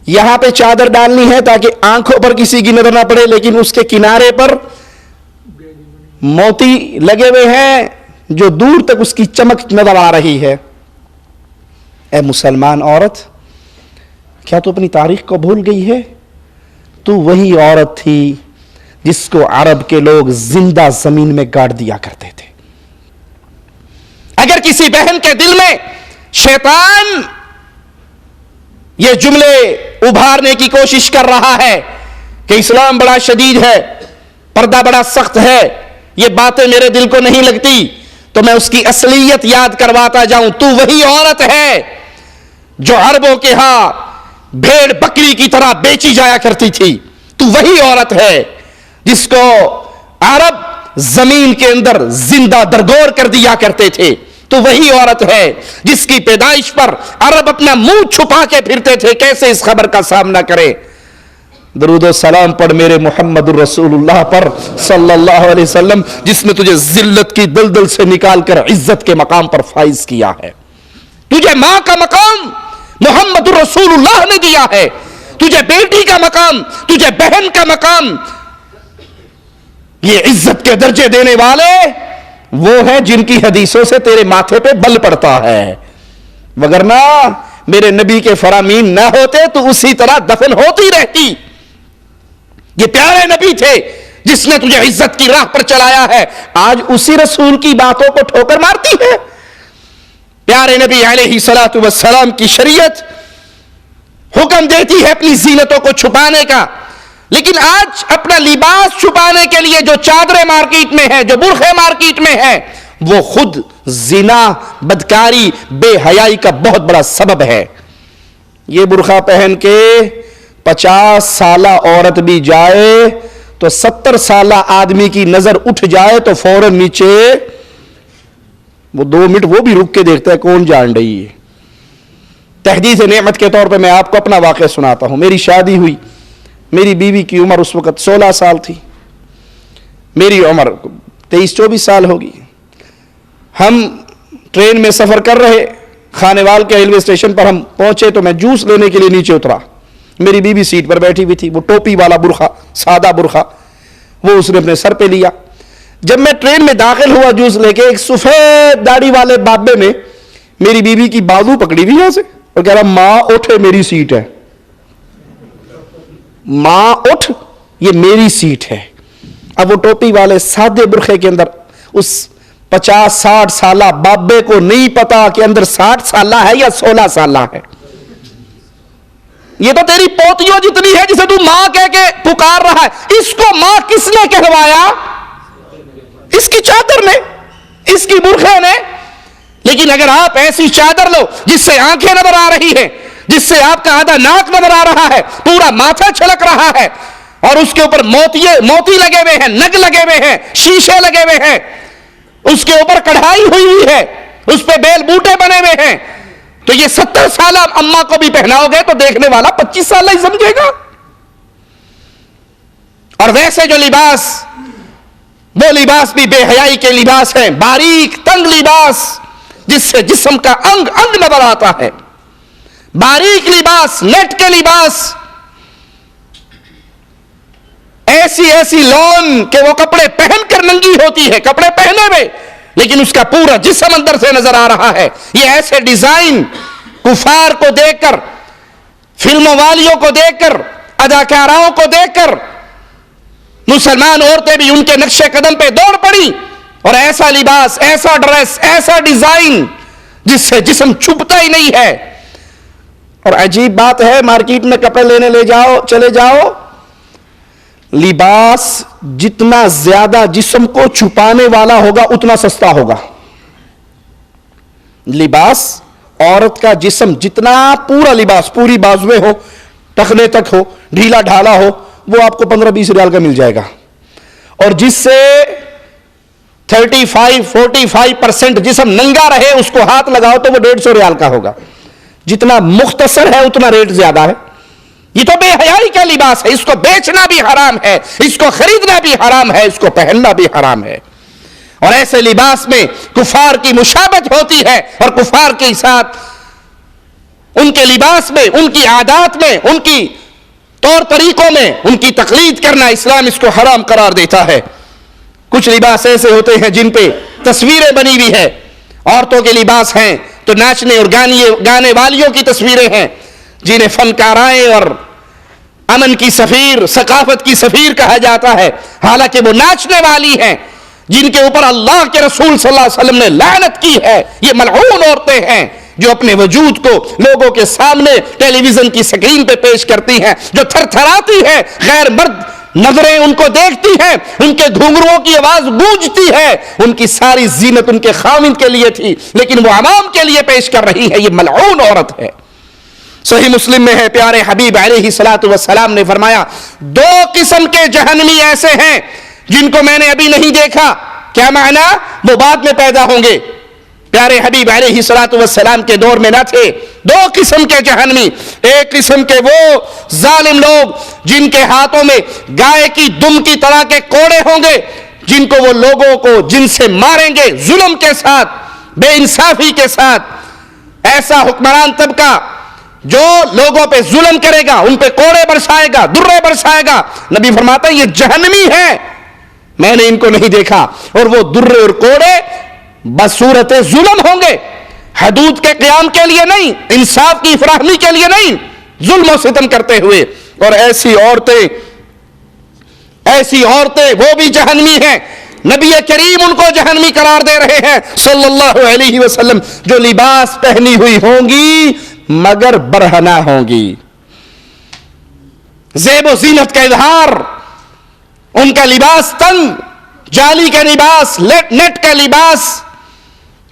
یہاں پہ چادر ڈالنی ہے تاکہ آنکھوں پر کسی کی نظر نہ پڑے، لیکن اس کے کنارے پر موتی لگے ہوئے ہیں جو دور تک اس کی چمک نظر آ رہی ہے۔ اے مسلمان عورت، کیا تو اپنی تاریخ کو بھول گئی ہے؟ تو وہی عورت تھی جس کو عرب کے لوگ زندہ زمین میں گاڑ دیا کرتے تھے۔ اگر کسی بہن کے دل میں شیطان یہ جملے ابھارنے کی کوشش کر رہا ہے کہ اسلام بڑا شدید ہے، پردہ بڑا سخت ہے، یہ باتیں میرے دل کو نہیں لگتی، تو میں اس کی اصلیت یاد کرواتا جاؤں۔ تو وہی عورت ہے جو عربوں کے ہاں بھیڑ بکری کی طرح بیچی جایا کرتی تھی۔ تو وہی عورت ہے جس کو عرب زمین کے اندر زندہ درگور کر دیا کرتے تھے۔ تو وہی عورت ہے جس کی پیدائش پر عرب اپنا منہ چھپا کے پھرتے تھے، کیسے اس خبر کا سامنا کرے۔ درود و سلام پڑھ میرے محمد الرسول اللہ پر صلی اللہ علیہ وسلم، جس نے تجھے ذلت کی دلدل سے نکال کر عزت کے مقام پر فائز کیا ہے۔ تجھے ماں کا مقام محمد الرسول اللہ نے دیا ہے، تجھے بیٹی کا مقام، تجھے بہن کا مقام۔ یہ عزت کے درجے دینے والے وہ ہیں جن کی حدیثوں سے تیرے ماتھے پہ بل پڑتا ہے، وگرنہ میرے نبی کے فرامین نہ ہوتے تو اسی طرح دفن ہوتی رہتی۔ یہ پیارے نبی تھے جس نے تجھے عزت کی راہ پر چلایا ہے، آج اسی رسول کی باتوں کو ٹھوکر مارتی ہے۔ پیارے نبی علیہ الصلوۃ والسلام کی شریعت حکم دیتی ہے اپنی زینتوں کو چھپانے کا، لیکن آج اپنا لباس چھپانے کے لیے جو چادریں مارکیٹ میں ہیں، جو برقعے مارکیٹ میں ہیں، وہ خود زنا، بدکاری، بے حیائی کا بہت بڑا سبب ہے۔ یہ برقعہ پہن کے 50 سالہ عورت بھی جائے تو 70 سالہ آدمی کی نظر اٹھ جائے تو فوراً نیچے وہ 2 منٹ وہ بھی رک کے دیکھتا ہے کون جان رہی ہے۔ تحدیث نعمت کے طور پہ میں آپ کو اپنا واقعہ سناتا ہوں۔ میری شادی ہوئی، میری بیوی کی عمر اس وقت 16 سال تھی، میری عمر 23-24 سال ہوگی۔ ہم ٹرین میں سفر کر رہے، خانیوال کے ریلوے اسٹیشن پر ہم پہنچے تو میں جوس لینے کے لیے نیچے اترا، میری بیوی سیٹ پر بیٹھی ہوئی تھی، وہ ٹوپی والا برقعہ، سادہ برقعہ وہ اس نے اپنے سر پہ لیا۔ جب میں ٹرین میں داخل ہوا جوس لے کے، ایک سفید داڑھی والے بابے نے میری بیوی کی بازو پکڑی ہوئی یہاں سے اور کہہ رہا ماں اٹھے میری سیٹ ہے، ماں اٹھ یہ میری سیٹ ہے۔ اب وہ ٹوپی والے سادے برقعے کے اندر اس 50-60 سالہ بابے کو نہیں پتا کہ اندر 60 سالہ ہے یا 16 سالہ ہے۔ یہ تو تیری پوتیوں جتنی ہے جسے تو ماں کہہ کے پکار رہا ہے، اس کو ماں کس نے کہلوایا؟ اس کی چادر نے، اس کی برقعے نے۔ لیکن اگر آپ ایسی چادر لو جس سے آنکھیں نظر آ رہی ہیں جس سے آپ کا آدھا ناک نظر آ رہا ہے, پورا ماتھا چھلک رہا ہے, اور اس کے اوپر موتی لگے ہوئے ہیں, نگ لگے ہوئے ہیں, شیشے لگے ہوئے ہیں, اس کے اوپر کڑھائی ہوئی ہے, اس پہ بیل بوٹے بنے ہوئے ہیں, تو یہ 70 سالہ اماں کو بھی پہناؤ گے تو دیکھنے والا 25 سالہ ہی سمجھے گا. اور ویسے جو لباس, وہ لباس بھی بے حیائی کے لباس ہیں, باریک تنگ لباس جس سے جسم کا انگ انگ نظر آتا ہے, باریک لباس, نیٹ کے لباس, ایسی لون کہ وہ کپڑے پہن کر ننگی ہوتی ہے, کپڑے پہنے ہوئے لیکن اس کا پورا جسم اندر سے نظر آ رہا ہے. یہ ایسے ڈیزائن کفار کو دیکھ کر, فلموں والیوں کو دیکھ کر, اداکاراؤں کو دیکھ کر مسلمان عورتیں بھی ان کے نقش قدم پہ دوڑ پڑی, اور ایسا لباس, ایسا ڈریس, ایسا ڈیزائن جس سے جسم چھپتا ہی نہیں ہے. اور عجیب بات ہے, مارکیٹ میں کپڑے لینے چلے جاؤ, لباس جتنا زیادہ جسم کو چھپانے والا ہوگا اتنا سستا ہوگا. لباس, عورت کا جسم جتنا پورا لباس, پوری بازویں ہو, ٹخنے تک ہو, ڈھیلا ڈھالا ہو, وہ آپ کو 15-20 ریال کا مل جائے گا. اور جس سے 35-45% جسم ننگا رہے اس کو ہاتھ لگاؤ تو وہ 150 ریال کا ہوگا. جتنا مختصر ہے اتنا ریٹ زیادہ ہے. یہ تو بے حیائی کا لباس ہے, اس کو بیچنا بھی حرام ہے, اس کو خریدنا بھی حرام ہے, اس کو پہننا بھی حرام ہے. اور ایسے لباس میں کفار کی مشابہت ہوتی ہے, اور کفار کے ساتھ ان کے لباس میں, ان کی عادات میں, ان کی طور طریقوں میں ان کی تقلید کرنا اسلام اس کو حرام قرار دیتا ہے. کچھ لباس ایسے ہوتے ہیں جن پہ تصویریں بنی ہوئی ہیں, عورتوں کے لباس ہیں تو ناچنے اور گانے والیوں کی تصویریں ہیں جنہیں فنکارائیں اور امن کی سفیر, ثقافت کی سفیر کہا جاتا ہے, حالانکہ وہ ناچنے والی ہیں جن کے اوپر اللہ کے رسول صلی اللہ علیہ وسلم نے لعنت کی ہے. یہ ملعون عورتیں ہیں جو اپنے وجود کو لوگوں کے سامنے ٹیلی ویژن کی سکرین پہ پیش کرتی ہیں, جو تھر تھراتی ہے, غیر مرد نظریں ان کو دیکھتی ہیں, ان کے گھنگروؤں کی آواز گونجتی ہے. ان کی ساری زینت ان کے خاوند کے لیے تھی لیکن وہ عوام کے لیے پیش کر رہی ہے. یہ ملعون عورت ہے. صحیح مسلم میں ہے, پیارے حبیب علیہ الصلوۃ والسلام نے فرمایا 2 قسم کے جہنمی ایسے ہیں جن کو میں نے ابھی نہیں دیکھا. کیا معنی؟ وہ بعد میں پیدا ہوں گے. پیارے حبیب علیہ الصلوۃ والسلام کے دور میں نہ تھے. 2 قسم کے جہنمی. ایک قسم کے وہ ظالم لوگ جن کے ہاتھوں میں گائے کی دم کی طرح کے کوڑے ہوں گے, جن کو وہ لوگوں کو جن سے ماریں گے ظلم کے ساتھ, بے انصافی کے ساتھ. ایسا حکمران طبقہ جو لوگوں پہ ظلم کرے گا, ان پہ کوڑے برسائے گا, درے برسائے گا. نبی فرماتا ہے یہ جہنمی ہے, میں نے ان کو نہیں دیکھا. اور وہ درے اور کوڑے بصورت ظلم ہوں گے, حدود کے قیام کے لیے نہیں, انصاف کی فراہمی کے لیے نہیں, ظلم و ستم کرتے ہوئے. اور ایسی عورتیں وہ بھی جہنمی ہیں. نبی کریم ان کو جہنمی قرار دے رہے ہیں صلی اللہ علیہ وسلم, جو لباس پہنی ہوئی ہوں گی مگر برہنہ ہوں گی. زیب و زینت کا اظہار, ان کا لباس تنگ, جالی کا لباس, نیٹ کا لباس,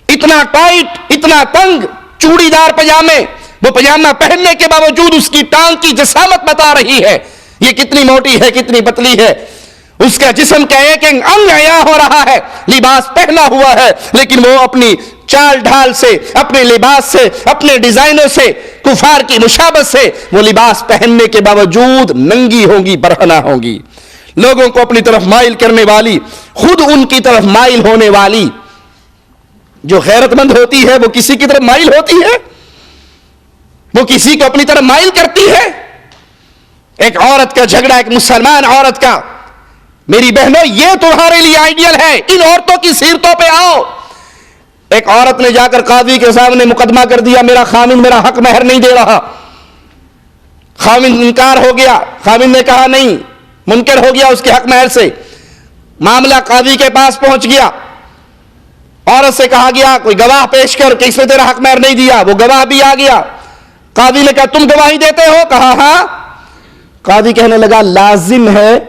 اتنا ٹائٹ, اتنا تنگ, چوڑی دار پجامے. وہ پجامہ پہننے کے باوجود اس کی ٹانگ کی جسامت بتا رہی ہے یہ کتنی موٹی ہے, کتنی پتلی ہے. اس کا جسم کا ایک انگ عیاں ہو رہا ہے, لباس پہنا ہوا ہے, لیکن وہ اپنی چال ڈھال سے, اپنے لباس سے, اپنے ڈیزائنوں سے, کفار کی مشابہت سے وہ لباس پہننے کے باوجود ننگی ہوگی, برہنہ ہوگی. لوگوں کو اپنی طرف مائل کرنے والی, خود ان کی طرف مائل ہونے والی. جو غیرت مند ہوتی ہے وہ کسی کی طرف مائل ہوتی ہے, وہ کسی کو اپنی طرف مائل کرتی ہے. ایک عورت کا جھگڑا, ایک مسلمان عورت کا. میری بہنوں یہ تمہارے لیے آئیڈیل ہے, ان عورتوں کی سیرتوں پہ آؤ. ایک عورت نے جا کر قاضی کے سامنے مقدمہ کر دیا, میرا خاوند میرا حق مہر نہیں دے رہا. خاوند انکار ہو گیا, خاوند نے کہا نہیں, منکر ہو گیا اس کے حق مہر سے. معاملہ قاضی کے پاس پہنچ گیا. عورت سے کہا گیا کوئی گواہ پیش کر کہ اس نے تیرا حق مہر نہیں دیا. وہ گواہ بھی آ گیا. قاضی نے کہا تم گواہی دیتے ہو؟ کہا ہاں. قاضی کہنے لگا لازم ہے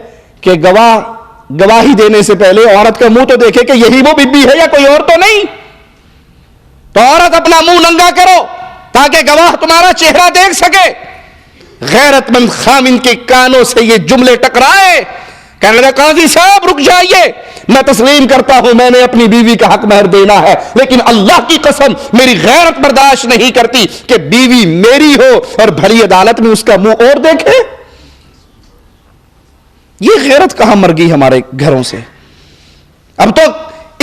کہ گواہی دینے سے پہلے عورت کا منہ تو دیکھے کہ یہی وہ بی بی ہے یا کوئی اور تو نہیں. تو عورت اپنا منہ ننگا کرو, تاکہ گواہ تمہارا چہرہ دیکھ سکے. غیرت مند خامن کے کانوں سے یہ جملے ٹکرائے. کہنے لگا قاضی صاحب رک جائیے, میں تسلیم کرتا ہوں میں نے اپنی بیوی کا حق مہر دینا ہے, لیکن اللہ کی قسم میری غیرت برداشت نہیں کرتی کہ بیوی میری ہو اور بھری عدالت میں اس کا منہ اور دیکھے. یہ غیرت کہاں مر گئی ہمارے گھروں سے. اب تو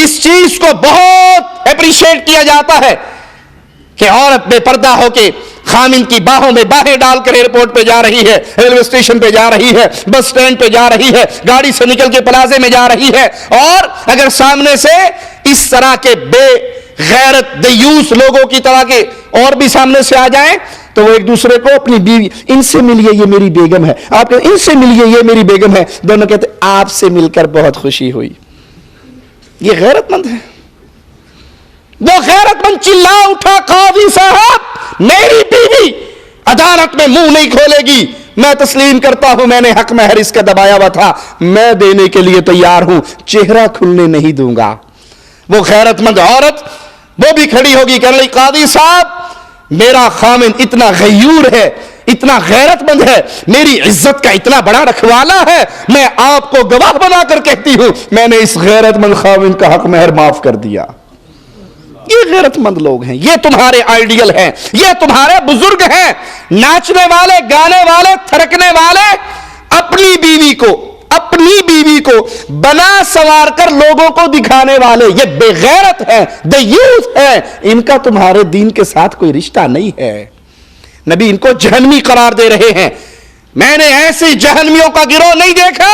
اس چیز کو بہت اپریشیٹ کیا جاتا ہے کہ عورت بے پردہ ہو کے خامن کی باہوں میں باہیں ڈال کر ایئرپورٹ پہ جا رہی ہے, ریلوے اسٹیشن پہ جا رہی ہے, بس سٹینڈ پہ جا رہی ہے, گاڑی سے نکل کے پلازے میں جا رہی ہے. اور اگر سامنے سے اس طرح کے بے غیرت دیوس لوگوں کی طرح کے اور بھی سامنے سے آ جائیں تو وہ ایک دوسرے کو اپنی بیوی, ان سے ملیے یہ میری بیگم ہے, آپ کہتے ان سے ملیے یہ میری بیگم ہے, دونوں کہتے آپ سے مل کر بہت خوشی ہوئی. یہ غیرت مند ہے. وہ غیرت مند چلا اٹھا قاضی صاحب میری بیوی عدالت میں منہ نہیں کھولے گی, میں تسلیم کرتا ہوں میں نے حق مہر اس کا دبایا ہوا تھا, میں دینے کے لیے تیار ہوں, چہرہ کھلنے نہیں دوں گا. وہ غیرت مند عورت وہ بھی کھڑی ہوگی, کہنے لگی قاضی صاحب میرا خامن اتنا غیور ہے, اتنا غیرت مند ہے, میری عزت کا اتنا بڑا رکھوالا ہے, میں آپ کو گواہ بنا کر کہتی ہوں میں نے اس غیرت مند خامن کا حق مہر معاف کر دیا. یہ غیرت مند لوگ ہیں, یہ تمہارے آئیڈیل ہیں, یہ تمہارے بزرگ ہیں, ناچنے والے, گانے والے, تھرکنے والے, اپنی بیوی کو بنا سوار کر لوگوں کو دکھانے والے, یہ بے غیرت ہیں, دیوس ہیں, ان کا تمہارے دین کے ساتھ کوئی رشتہ نہیں ہے. نبی ان کو جہنمی قرار دے رہے ہیں. میں نے ایسی جہنمیوں کا گروہ نہیں دیکھا,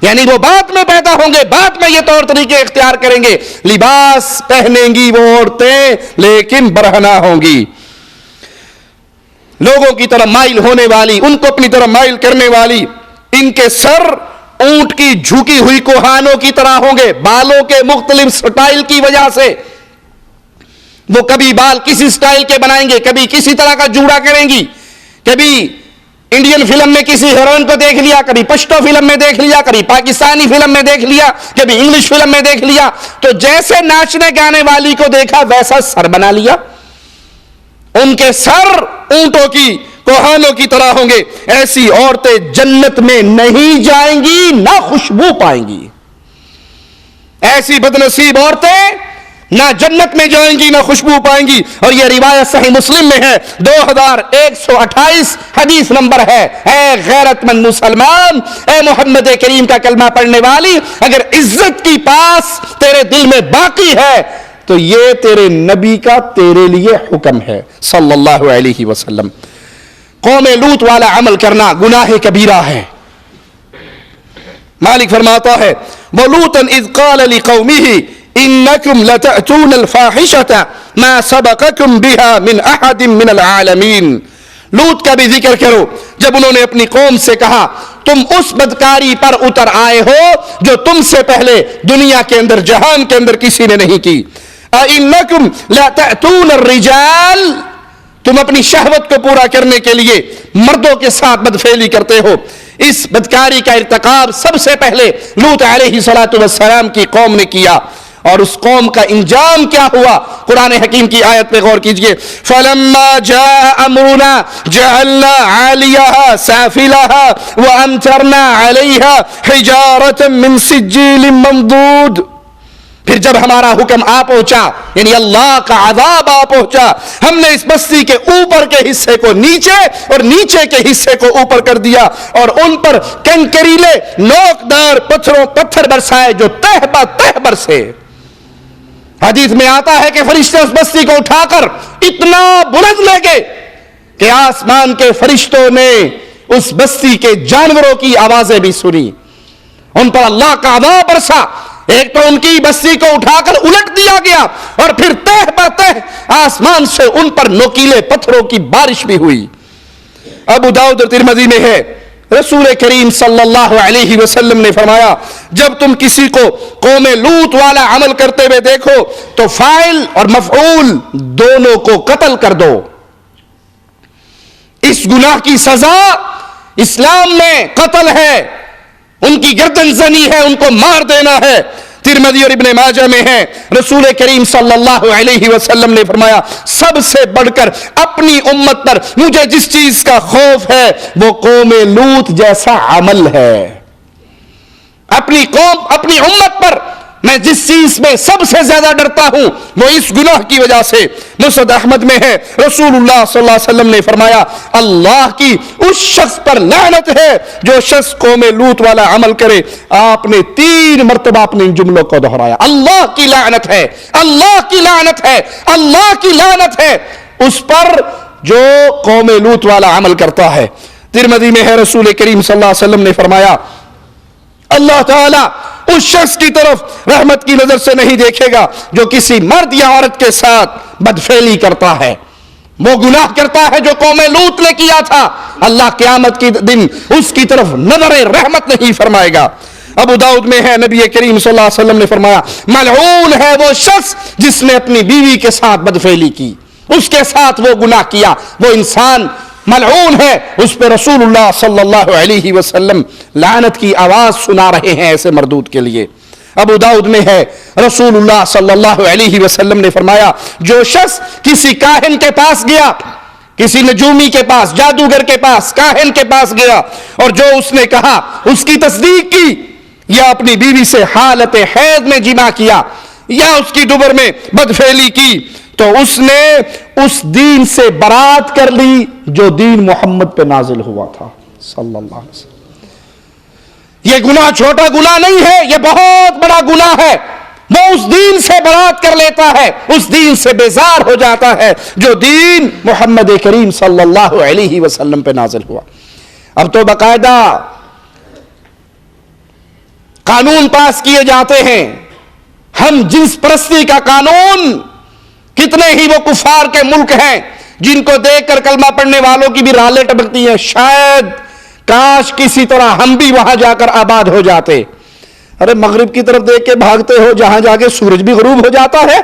یعنی وہ بعد میں پیدا ہوں گے, بعد میں یہ طور طریقے اختیار کریں گے, لباس پہنیں گی وہ عورتیں لیکن برہنہ ہوں گی, لوگوں کی طرح مائل ہونے والی, ان کو اپنی طرح مائل کرنے والی, ان کے سر اونٹ کی جھکی ہوئی کوہانوں کی طرح ہوں گے, بالوں کے مختلف سٹائل کی وجہ سے. وہ کبھی بال کسی سٹائل کے بنائیں گے, کبھی کسی طرح کا جوڑا کریں گی, کبھی انڈین فلم میں کسی ہیروئن کو دیکھ لیا, کبھی پشتو فلم میں دیکھ لیا, کبھی پاکستانی فلم میں دیکھ لیا, کبھی انگلش فلم میں دیکھ لیا, تو جیسے ناچنے گانے والی کو دیکھا ویسا سر بنا لیا. ان کے سر اونٹوں کی کوہانوں کی طرح ہوں گے. ایسی عورتیں جنت میں نہیں جائیں گی, نہ خوشبو پائیں گی. ایسی بدنصیب عورتیں نہ جنت میں جائیں گی نہ خوشبو پائیں گی. اور یہ روایت صحیح مسلم میں ہے, 2128 حدیث نمبر ہے. اے غیرت مند مسلمان, اے محمد کریم کا کلمہ پڑھنے والی, اگر عزت کی پاس تیرے دل میں باقی ہے تو یہ تیرے نبی کا تیرے لیے حکم ہے صلی اللہ علیہ وسلم. قوم لوط والا عمل کرنا گناہ کبیرہ ہے. مالک فرماتا ہے وَلُوطًا اِذْ قَالَ لِقَوْمِهِ انکم لتأتون الفاحشۃ ما سبقکم بها من احد من العالمین. لوط کا بھی ذکر کرو جب انہوں نے اپنی قوم سے کہا تم اس بدکاری پر اتر آئے ہو جو تم سے پہلے دنیا کے اندر, جہان کے اندر کسی نے نہیں کی. انکم لتأتون الرجال, تم اپنی شہوت کو پورا کرنے کے لیے مردوں کے ساتھ بدفعلی کرتے ہو. اس بدکاری کا ارتکاب سب سے پہلے لوط علیہ السلام کی قوم نے کیا. اور اس قوم کا انجام کیا ہوا, قرآن حکیم کی آیت پہ غور کیجئے. فَلَمَّا جَاءَ أَمْرُنَا جَعَلْنَا عَالِيَهَا سَافِلَهَا وَأَمْطَرْنَا عَلَيْهَا حِجَارَةً مِّن سِجِّيلٍ مَّنضُودٍ. پھر جب ہمارا حکم آ پہنچا, یعنی اللہ کا عذاب آ پہنچا, ہم نے اس بستی کے اوپر کے حصے کو نیچے اور نیچے کے حصے کو اوپر کر دیا اور ان پر کنکریلے نوکدار پتھر برسائے جو تہ بہ تہ برسے. حدیث میں آتا ہے کہ فرشتے اس بستی کو اٹھا کر اتنا بلند لے گئے کہ آسمان کے فرشتوں نے اس بستی کے جانوروں کی آوازیں بھی سنی. ان پر اللہ کا عذاب برسا. ایک تو ان کی بستی کو اٹھا کر الٹ دیا گیا اور پھر تہ بہ تہ آسمان سے ان پر نوکیلے پتھروں کی بارش بھی ہوئی. ابو داؤد اور ترمذی میں ہے رسول کریم صلی اللہ علیہ وسلم نے فرمایا جب تم کسی کو قوم لوط والا عمل کرتے ہوئے دیکھو تو فاعل اور مفعول دونوں کو قتل کر دو. اس گناہ کی سزا اسلام میں قتل ہے, ان کی گردن زنی ہے, ان کو مار دینا ہے, ترمذی اور ابن ماجہ میں ہے، رسول کریم صلی اللہ علیہ وسلم نے فرمایا سب سے بڑھ کر اپنی امت پر مجھے جس چیز کا خوف ہے وہ قوم لوط جیسا عمل ہے۔ اپنی قوم، اپنی امت پر میں جس چیز میں سب سے زیادہ ڈرتا ہوں وہ اس گناہ کی وجہ سے۔ مسند احمد میں ہے، رسول اللہ صلی اللہ علیہ وسلم نے فرمایا اللہ کی اس شخص پر لعنت ہے جو شخص قوم لوط والا عمل کرے۔ آپ نے 3 مرتبہ اپنے ان جملوں کو دہرایا، اللہ کی لعنت ہے، اللہ کی لعنت ہے، اللہ کی لعنت ہے اس پر جو قوم لوط والا عمل کرتا ہے۔ ترمذی میں ہے، رسول کریم صلی اللہ علیہ وسلم نے فرمایا اللہ تعالیٰ اس شخص کی طرف رحمت کی نظر سے نہیں دیکھے گا جو کسی مرد یا عورت کے ساتھ بدفعلی کرتا ہے، وہ گناہ کرتا ہے جو قوم لوط نے کیا تھا، اللہ قیامت کے دن اس کی طرف نظر رحمت نہیں فرمائے گا۔ ابو داؤد میں ہے، نبی کریم صلی اللہ علیہ وسلم نے فرمایا ملعون ہے وہ شخص جس نے اپنی بیوی کے ساتھ بدفعلی کی، اس کے ساتھ وہ گناہ کیا، وہ انسان ملعون ہے۔ اس پہ رسول اللہ صلی اللہ علیہ وسلم لعنت کی آواز سنا رہے ہیں ایسے مردود کے لیے۔ ابو داؤد میں ہے، رسول اللہ صلی اللہ علیہ وسلم نے فرمایا جو شخص کسی کاہن کے پاس گیا، کسی نجومی کے پاس، جادوگر کے پاس، کاہن کے پاس گیا اور جو اس نے کہا اس کی تصدیق کی، یا اپنی بیوی سے حالت حیض میں جمع کیا یا اس کی دبر میں بدفعلی کی، تو اس نے اس دین سے برات کر لی جو دین محمد پہ نازل ہوا تھا صلی اللہ علیہ وسلم۔ یہ گناہ چھوٹا گناہ نہیں ہے، یہ بہت بڑا گناہ ہے۔ وہ اس دین سے برات کر لیتا ہے، اس دین سے بیزار ہو جاتا ہے جو دین محمد کریم صلی اللہ علیہ وسلم پہ نازل ہوا۔ اب تو باقاعدہ قانون پاس کیے جاتے ہیں، ہم جنس پرستی کا قانون۔ کتنے ہی وہ کفار کے ملک ہیں جن کو دیکھ کر کلمہ پڑھنے والوں کی بھی رالیں ٹپکتی ہیں، شاید کاش کسی طرح ہم بھی وہاں جا کر آباد ہو جاتے۔ ارے مغرب کی طرف دیکھ کے بھاگتے ہو جہاں جا کے سورج بھی غروب ہو جاتا ہے۔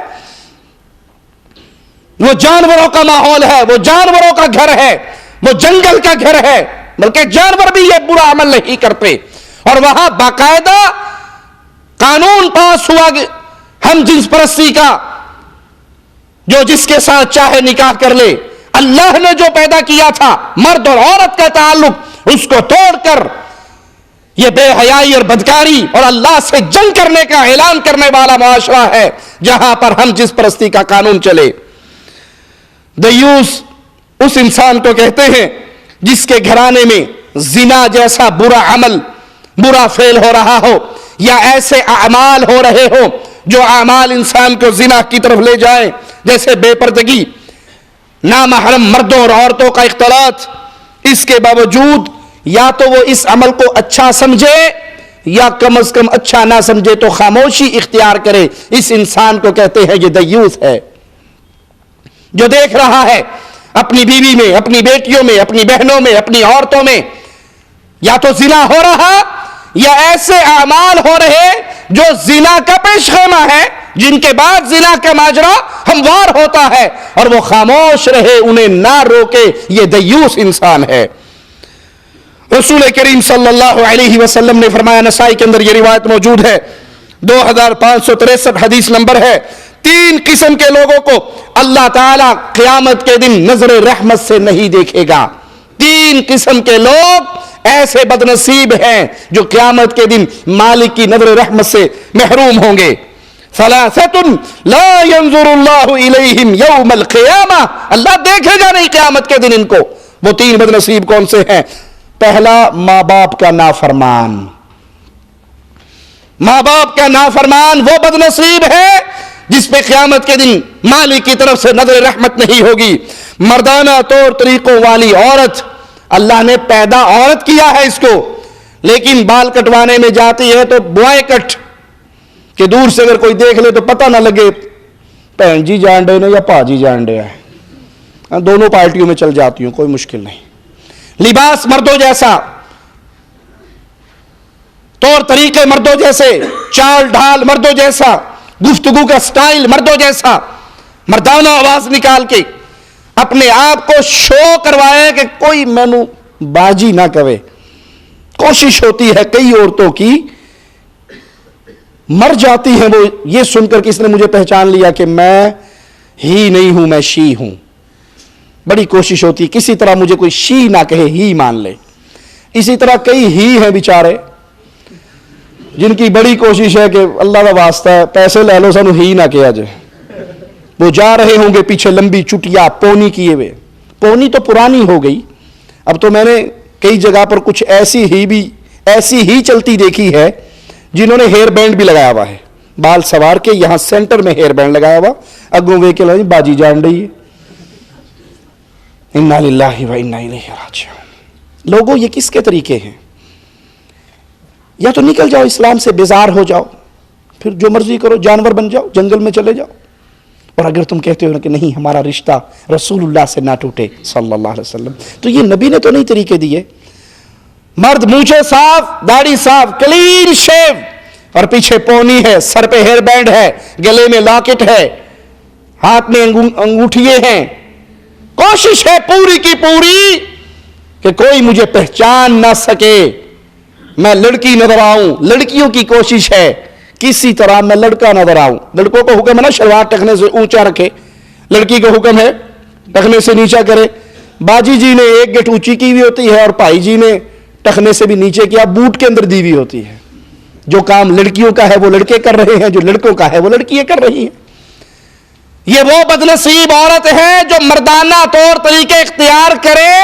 وہ جانوروں کا ماحول ہے، وہ جانوروں کا گھر ہے، وہ جنگل کا گھر ہے، بلکہ جانور بھی یہ برا عمل نہیں کرتے، اور وہاں باقاعدہ قانون پاس ہوا ہم جنس پرستی کا، جو جس کے ساتھ چاہے نکاح کر لے۔ اللہ نے جو پیدا کیا تھا مرد اور عورت کا تعلق، اس کو توڑ کر یہ بے حیائی اور بدکاری اور اللہ سے جنگ کرنے کا اعلان کرنے والا معاشرہ ہے جہاں پر ہم جنس پرستی کا قانون چلے۔ دیوس اس انسان کو کہتے ہیں جس کے گھرانے میں زنا جیسا برا عمل، برا فعل ہو رہا ہو، یا ایسے اعمال ہو رہے ہو جو اعمال انسان کو زنا کی طرف لے جائیں، جیسے بے پردگی، نامحرم مردوں اور عورتوں کا اختلاط۔ اس کے باوجود یا تو وہ اس عمل کو اچھا سمجھے یا کم از کم اچھا نہ سمجھے تو خاموشی اختیار کرے، اس انسان کو کہتے ہیں یہ دیوس ہے، جو دیکھ رہا ہے اپنی بیوی میں، اپنی بیٹیوں میں، اپنی بہنوں میں، اپنی عورتوں میں یا تو زنا ہو رہا یا ایسے اعمال ہو رہے جو زنا کا پیش خیمہ ہے، جن کے بعد زنا کا ماجرا ہموار ہوتا ہے، اور وہ خاموش رہے، انہیں نہ روکے، یہ دیوس انسان ہے۔ رسول کریم صلی اللہ علیہ وسلم نے فرمایا، نسائی کے اندر یہ روایت موجود ہے، 2563 حدیث نمبر ہے، 3 قسم کے لوگوں کو اللہ تعالیٰ قیامت کے دن نظر رحمت سے نہیں دیکھے گا۔ 3 قسم کے لوگ ایسے بدنصیب ہیں جو قیامت کے دن مالک کی نظر رحمت سے محروم ہوں گے۔ ثلاثة لا ينظر اللہ الیہم یوم القیامہ، اللہ دیکھے گا نہیں قیامت کے دن ان کو۔ وہ 3 بدنصیب کون سے ہیں؟ پہلا، ماں باپ کا نافرمان۔ ماں باپ کا نافرمان وہ بدنصیب ہے جس پہ قیامت کے دن مالک کی طرف سے نظر رحمت نہیں ہوگی۔ مردانہ طور طریقوں والی عورت، اللہ نے پیدا عورت کیا ہے اس کو، لیکن بال کٹوانے میں جاتی ہے تو بوائے کٹ کہ دور سے اگر کوئی دیکھ لے تو پتہ نہ لگے بہن جی جان ڈے نے یا پا جی جان ڈے ہے، دونوں پارٹیوں میں چل جاتی ہوں، کوئی مشکل نہیں۔ لباس مردوں جیسا، طور طریقے مردوں جیسے، چال ڈھال مردوں جیسا، گفتگو کا سٹائل مردوں جیسا، مردانہ آواز نکال کے اپنے آپ کو شو کروائے کہ کوئی مینو باجی نہ کہے۔ کوشش ہوتی ہے کئی عورتوں کی مر جاتی ہیں وہ یہ سن کر کہ اس نے مجھے پہچان لیا کہ میں ہی نہیں ہوں، میں شی ہوں. بڑی کوشش ہوتی ہے کسی طرح مجھے کوئی شی نہ کہے، ہی مان لے. اسی طرح کئی ہی ہیں بیچارے جن کی بڑی کوشش ہے کہ اللہ کا واسطہ ہے پیسے لے لو، سانو ہی نہ کیا جائے. وہ جا رہے ہوں گے پیچھے لمبی چٹیا پونی کیے ہوئے. پونی تو پرانی ہو گئی، اب تو میں نے کئی جگہ پر کچھ ایسی ہی چلتی دیکھی ہے جنہوں نے ہیئر بینڈ بھی لگایا ہوا ہے، بال سوار کے یہاں سینٹر میں ہیئر بینڈ لگایا ہوا، اگوں وے کے لگی باجی جان رہی ہے. انا للہ و انا الیہ راجعون. لوگوں یہ کس کے طریقے ہیں؟ یا تو نکل جاؤ اسلام سے، بیزار ہو جاؤ، پھر جو مرضی کرو، جانور بن جاؤ، جنگل میں چلے جاؤ. اور اگر تم کہتے ہو کہ نہیں ہمارا رشتہ رسول اللہ سے نہ ٹوٹے صلی اللہ علیہ وسلم، تو یہ نبی نے تو نہیں طریقے دیے. مرد مونچھے صاف، داڑھی صاف، کلین شیو، اور پیچھے پونی ہے، سر پہ ہیئر بینڈ ہے، گلے میں لاکٹ ہے، ہاتھ میں انگوٹھیے ہیں. کوشش ہے پوری کی پوری کہ کوئی مجھے پہچان نہ سکے، میں لڑکی نظر آؤں. لڑکیوں کی کوشش ہے کسی طرح میں لڑکا نظر آؤں. لڑکوں کو حکم ہے نا شلوار ٹخنے سے اونچا رکھے، لڑکی کو حکم ہے ٹخنے سے نیچا کرے. باجی جی نے ایک گٹ اونچی کی ہوئی ہوتی ہے اور بھائی جی نے ٹخنے سے بھی نیچے کیا، بوٹ کے اندر دی ہوئی ہوتی ہے. جو کام لڑکیوں کا ہے وہ لڑکے کر رہے ہیں، جو لڑکوں کا ہے وہ لڑکیاں کر رہی ہیں. یہ وہ بدنصیب عورت ہے جو مردانہ طور طریقے اختیار کرے،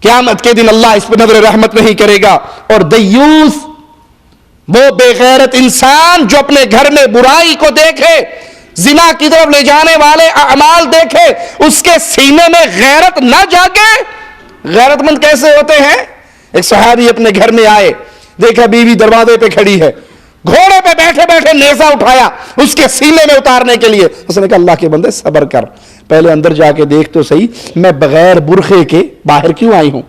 قیامت کے دن اللہ اس پہ نظر رحمت نہیں کرے گا. اور دیوس وہ بے غیرت انسان جو اپنے گھر میں برائی کو دیکھے، زنا کی طرف لے جانے والے اعمال دیکھے، اس کے سینے میں غیرت نہ جاگے. غیرت مند کیسے ہوتے ہیں؟ ایک صحابی اپنے گھر میں آئے، دیکھا بیوی دروازے پہ کھڑی ہے، گھوڑے پہ بیٹھے بیٹھے نیزہ اٹھایا اس کے سینے میں اتارنے کے لیے. اس نے کہا اللہ کے بندے صبر کر، پہلے اندر جا کے دیکھ تو صحیح میں بغیر برقعے کے باہر کیوں آئی ہوں.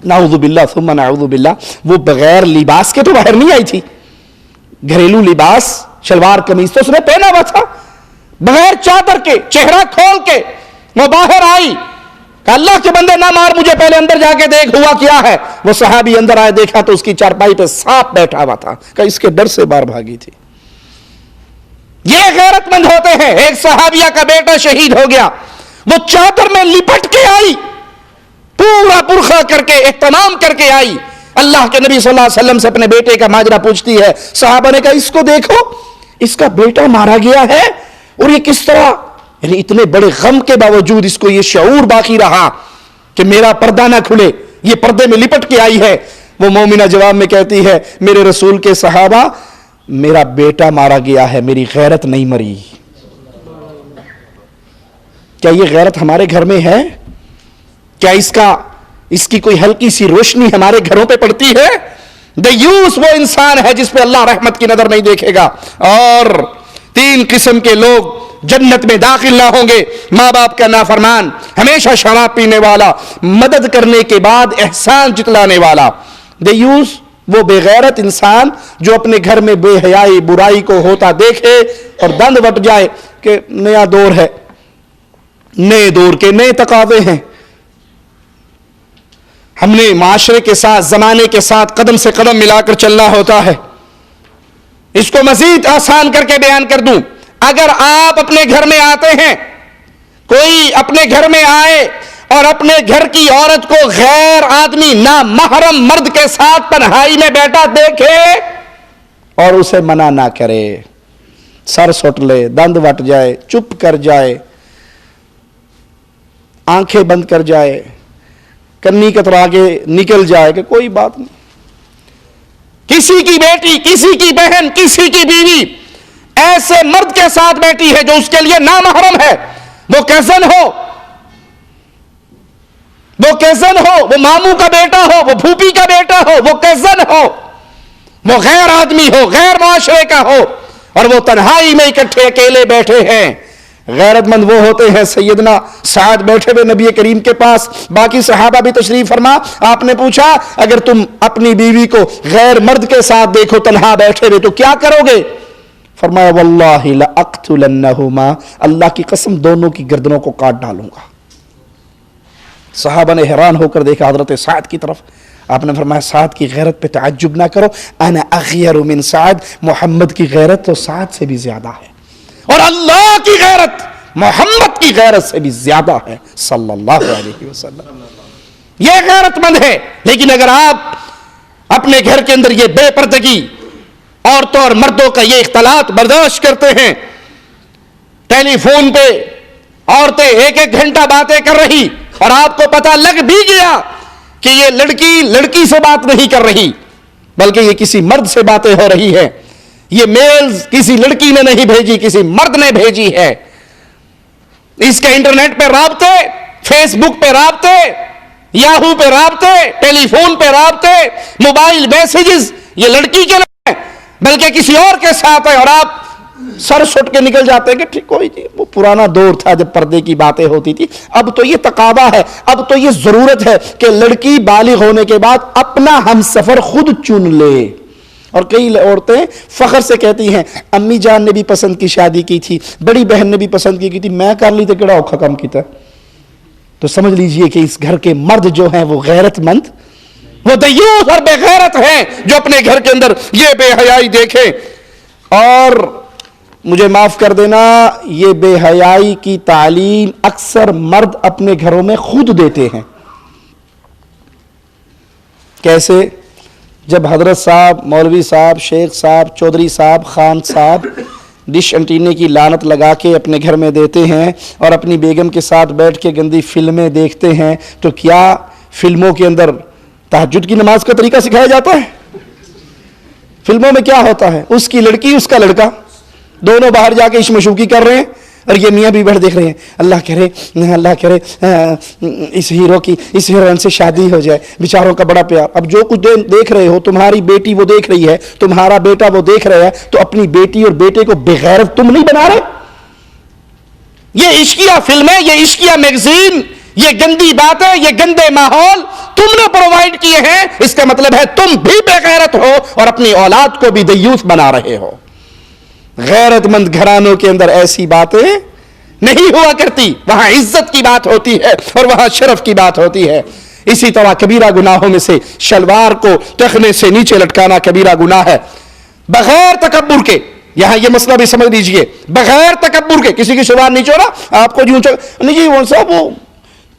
نعوذ باللہ ثم نعوذ باللہ. وہ بغیر لباس کے تو باہر نہیں آئی تھی، گھریلو لباس شلوار قمیص تو اس نے پہنا ہوا تھا، بغیر چادر کے چہرہ کھول کے وہ باہر آئی. کہ اللہ کے بندے نہ مار مجھے، پہلے اندر جا کے دیکھ ہوا کیا ہے. وہ صحابی اندر آئے، دیکھا تو اس کی چارپائی پہ سانپ بیٹھا ہوا تھا، کہ اس کے ڈر سے باہر بھاگی تھی. یہ غیرت مند ہوتے ہیں. ایک صحابیہ کا بیٹا شہید ہو گیا، وہ چادر میں لپٹ کے آئی، پورا برقع کر کے اہتمام کر کے آئی. اللہ کے نبی صلی اللہ علیہ وسلم سے اپنے بیٹے کا ماجرا پوچھتی ہے. صحابہ نے کہا اس کو دیکھو، اس کا بیٹا مارا گیا ہے، اور یہ کس طرح، یعنی اتنے بڑے غم کے باوجود اس کو یہ شعور باقی رہا کہ میرا پردہ نہ کھلے، یہ پردے میں لپٹ کے آئی ہے. وہ مومنہ جواب میں کہتی ہے میرے رسول کے صحابہ، میرا بیٹا مارا گیا ہے، میری غیرت نہیں مری. کیا یہ غیرت ہمارے گھر میں ہے؟ کیا اس کی کوئی ہلکی سی روشنی ہمارے گھروں پہ پڑتی ہے؟ دیوس وہ انسان ہے جس پہ اللہ رحمت کی نظر نہیں دیکھے گا. اور 3 قسم کے لوگ جنت میں داخل نہ ہوں گے. ماں باپ کا نافرمان، ہمیشہ شراب پینے والا، مدد کرنے کے بعد احسان جتلانے والا. دیوس وہ بے غیرت انسان جو اپنے گھر میں بے حیائی برائی کو ہوتا دیکھے اور دند وٹ جائے کہ نیا دور ہے، نئے دور کے نئے تقاضے ہیں، ہم نے معاشرے کے ساتھ زمانے کے ساتھ قدم سے قدم ملا کر چلنا ہوتا ہے. اس کو مزید آسان کر کے بیان کر دوں. اگر آپ اپنے گھر میں آتے ہیں، کوئی اپنے گھر میں آئے اور اپنے گھر کی عورت کو غیر آدمی نامحرم مرد کے ساتھ تنہائی میں بیٹھا دیکھے اور اسے منع نہ کرے، سر سٹ لے، دند وٹ جائے، چپ کر جائے، آنکھیں بند کر جائے، کنی کترا کے نکل جائے کہ کوئی بات نہیں. کسی کی بیٹی، کسی کی بہن، کسی کی بیوی ایسے مرد کے ساتھ بیٹھی ہے جو اس کے لیے نامحرم ہے، وہ کزن ہو، وہ ماموں کا بیٹا ہو، وہ پھوپھی کا بیٹا ہو، وہ کزن ہو، وہ غیر آدمی ہو، غیر معاشرے کا ہو، اور وہ تنہائی میں اکٹھے اکیلے بیٹھے ہیں. غیرت مند وہ ہوتے ہیں. سیدنا سعد بیٹھے ہوئے نبی کریم کے پاس، باقی صحابہ بھی تشریف فرما. آپ نے پوچھا اگر تم اپنی بیوی کو غیر مرد کے ساتھ دیکھو تنہا بیٹھے ہوئے تو کیا کرو گے؟ فرمایا واللہ لأقتلنہما، اللہ کی قسم دونوں کی گردنوں کو کاٹ ڈالوں گا. صحابہ نے حیران ہو کر دیکھا حضرت سعد کی طرف. آپ نے فرمایا سعد کی غیرت پہ تعجب نہ کرو، انا اغیر من سعد، محمد کی غیرت تو سعد سے بھی زیادہ ہے، اور اللہ کی غیرت محمد کی غیرت سے بھی زیادہ ہے صلی اللہ علیہ وسلم. یہ غیرت مند ہے. لیکن اگر آپ اپنے گھر کے اندر یہ بے پردگی، عورتوں اور مردوں کا یہ اختلاط برداشت کرتے ہیں، ٹیلی فون پہ عورتیں ایک ایک گھنٹہ باتیں کر رہی اور آپ کو پتہ لگ بھی گیا کہ یہ لڑکی سے بات نہیں کر رہی بلکہ یہ کسی مرد سے باتیں ہو رہی ہے، یہ میلز کسی لڑکی نے نہیں بھیجی، کسی مرد نے بھیجی ہے، اس کے انٹرنیٹ پہ رابطے، فیس بک پہ رابطے، یاہو پہ رابطے، ٹیلی فون پہ رابطے، موبائل میسیجز یہ لڑکی کے لیے بلکہ کسی اور کے ساتھ ہے، اور آپ سر سٹ کے نکل جاتے ہیں کہ ٹھیک کوئی نہیں، وہ پرانا دور تھا جب پردے کی باتیں ہوتی تھی. اب تو یہ تقاضا ہے، اب تو یہ ضرورت ہے کہ لڑکی بالغ ہونے کے بعد اپنا ہمسفر خود چن لے. اور کئی عورتیں فخر سے کہتی ہیں امی جان نے بھی پسند کی شادی کی تھی، بڑی بہن نے بھی پسند کی تھی، میں کر لی تو کیڑا اوکھا کام کیتا. تو سمجھ لیجئے کہ اس گھر کے مرد جو ہیں وہ غیرت مند، وہ دیوس اور بے غیرت ہیں جو اپنے گھر کے اندر یہ بے حیائی دیکھیں. اور مجھے معاف کر دینا، یہ بے حیائی کی تعلیم اکثر مرد اپنے گھروں میں خود دیتے ہیں. کیسے؟ جب حضرت صاحب، مولوی صاحب، شیخ صاحب، چودھری صاحب، خان صاحب ڈش انٹینے کی لعنت لگا کے اپنے گھر میں دیتے ہیں اور اپنی بیگم کے ساتھ بیٹھ کے گندی فلمیں دیکھتے ہیں، تو کیا فلموں کے اندر تہجد کی نماز کا طریقہ سکھایا جاتا ہے؟ فلموں میں کیا ہوتا ہے؟ اس کی لڑکی، اس کا لڑکا دونوں باہر جا کے عشق کر رہے ہیں اور یہ میاں بھی بیٹھ دیکھ رہے ہیں. اللہ کرے اس ہیرو کی اس ہیروئن سے شادی ہو جائے، بیچاروں کا بڑا پیار. اب جو کچھ دیکھ رہے ہو، تمہاری بیٹی وہ دیکھ رہی ہے، تمہارا بیٹا وہ دیکھ رہا ہے، تو اپنی بیٹی اور بیٹے کو بغیرت تم نہیں بنا رہے. یہ عشقیہ فلمیں، یہ عشقیہ میگزین، یہ گندی باتیں، یہ گندے ماحول تم نے پرووائڈ کیے ہیں. اس کا مطلب ہے تم بھی بے غیرت ہو اور اپنی اولاد کو بھی دیوس بنا رہے ہو. غیرت مند گھرانوں کے اندر ایسی باتیں نہیں ہوا کرتی. وہاں عزت کی بات ہوتی ہے اور وہاں شرف کی بات ہوتی ہے. اسی طرح کبیرہ گناہوں میں سے شلوار کو ٹخنے سے نیچے لٹکانا کبیرہ گناہ ہے، بغیر تکبر کے. یہاں یہ مسئلہ بھی سمجھ لیجئے، بغیر تکبر کے کسی کی شلوار نیچے ہو رہا، آپ کو نہیں جی وہ صاحب وہ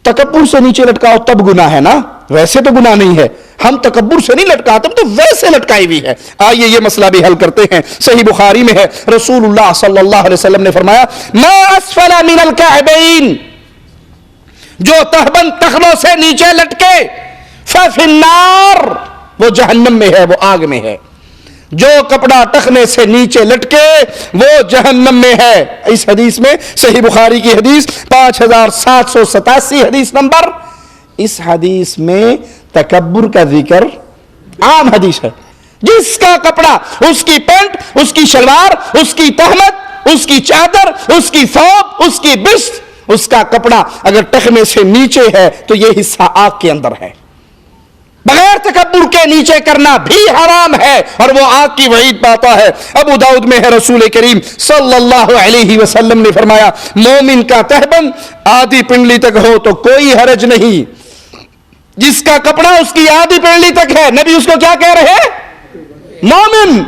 تکبر سے نیچے لٹکاؤ تب گناہ ہے نا، ویسے تو گناہ نہیں ہے. ہم تکبر سے نہیں لٹکاتے، ہم تو ویسے لٹکائی ہوئی ہے. آئیے یہ مسئلہ بھی حل کرتے ہیں. صحیح بخاری میں ہے، رسول اللہ صلی اللہ علیہ وسلم نے فرمایا ما اسفل من الکعبین، جو تہبند ٹخنوں سے نیچے لٹکے ففی النار، وہ جہنم میں ہے، وہ آگ میں ہے. جو کپڑا ٹخنے سے نیچے لٹکے وہ جہنم میں ہے. اس حدیث میں، صحیح بخاری کی حدیث 5787 حدیث نمبر، اس حدیث میں تکبر کا ذکر عام حدیث ہے. جس کا کپڑا، اس کی پینٹ، اس کی شلوار، اس کی تہمت، اس کی چادر، اس کی ثوب، اس کی بست، اس کا کپڑا اگر ٹخنے سے نیچے ہے تو یہ حصہ آگ کے اندر ہے. بغیر تکبر کے نیچے کرنا بھی حرام ہے اور وہ آگ کی وعید پاتا ہے. ابو داؤد میں ہے، رسول کریم صلی اللہ علیہ وسلم نے فرمایا مومن کا تہبند آدھی پنڈلی تک ہو تو کوئی حرج نہیں. جس کا کپڑا اس کی آدھی پنڈلی تک ہے، نبی اس کو کیا کہہ رہے ہیں؟ مومن.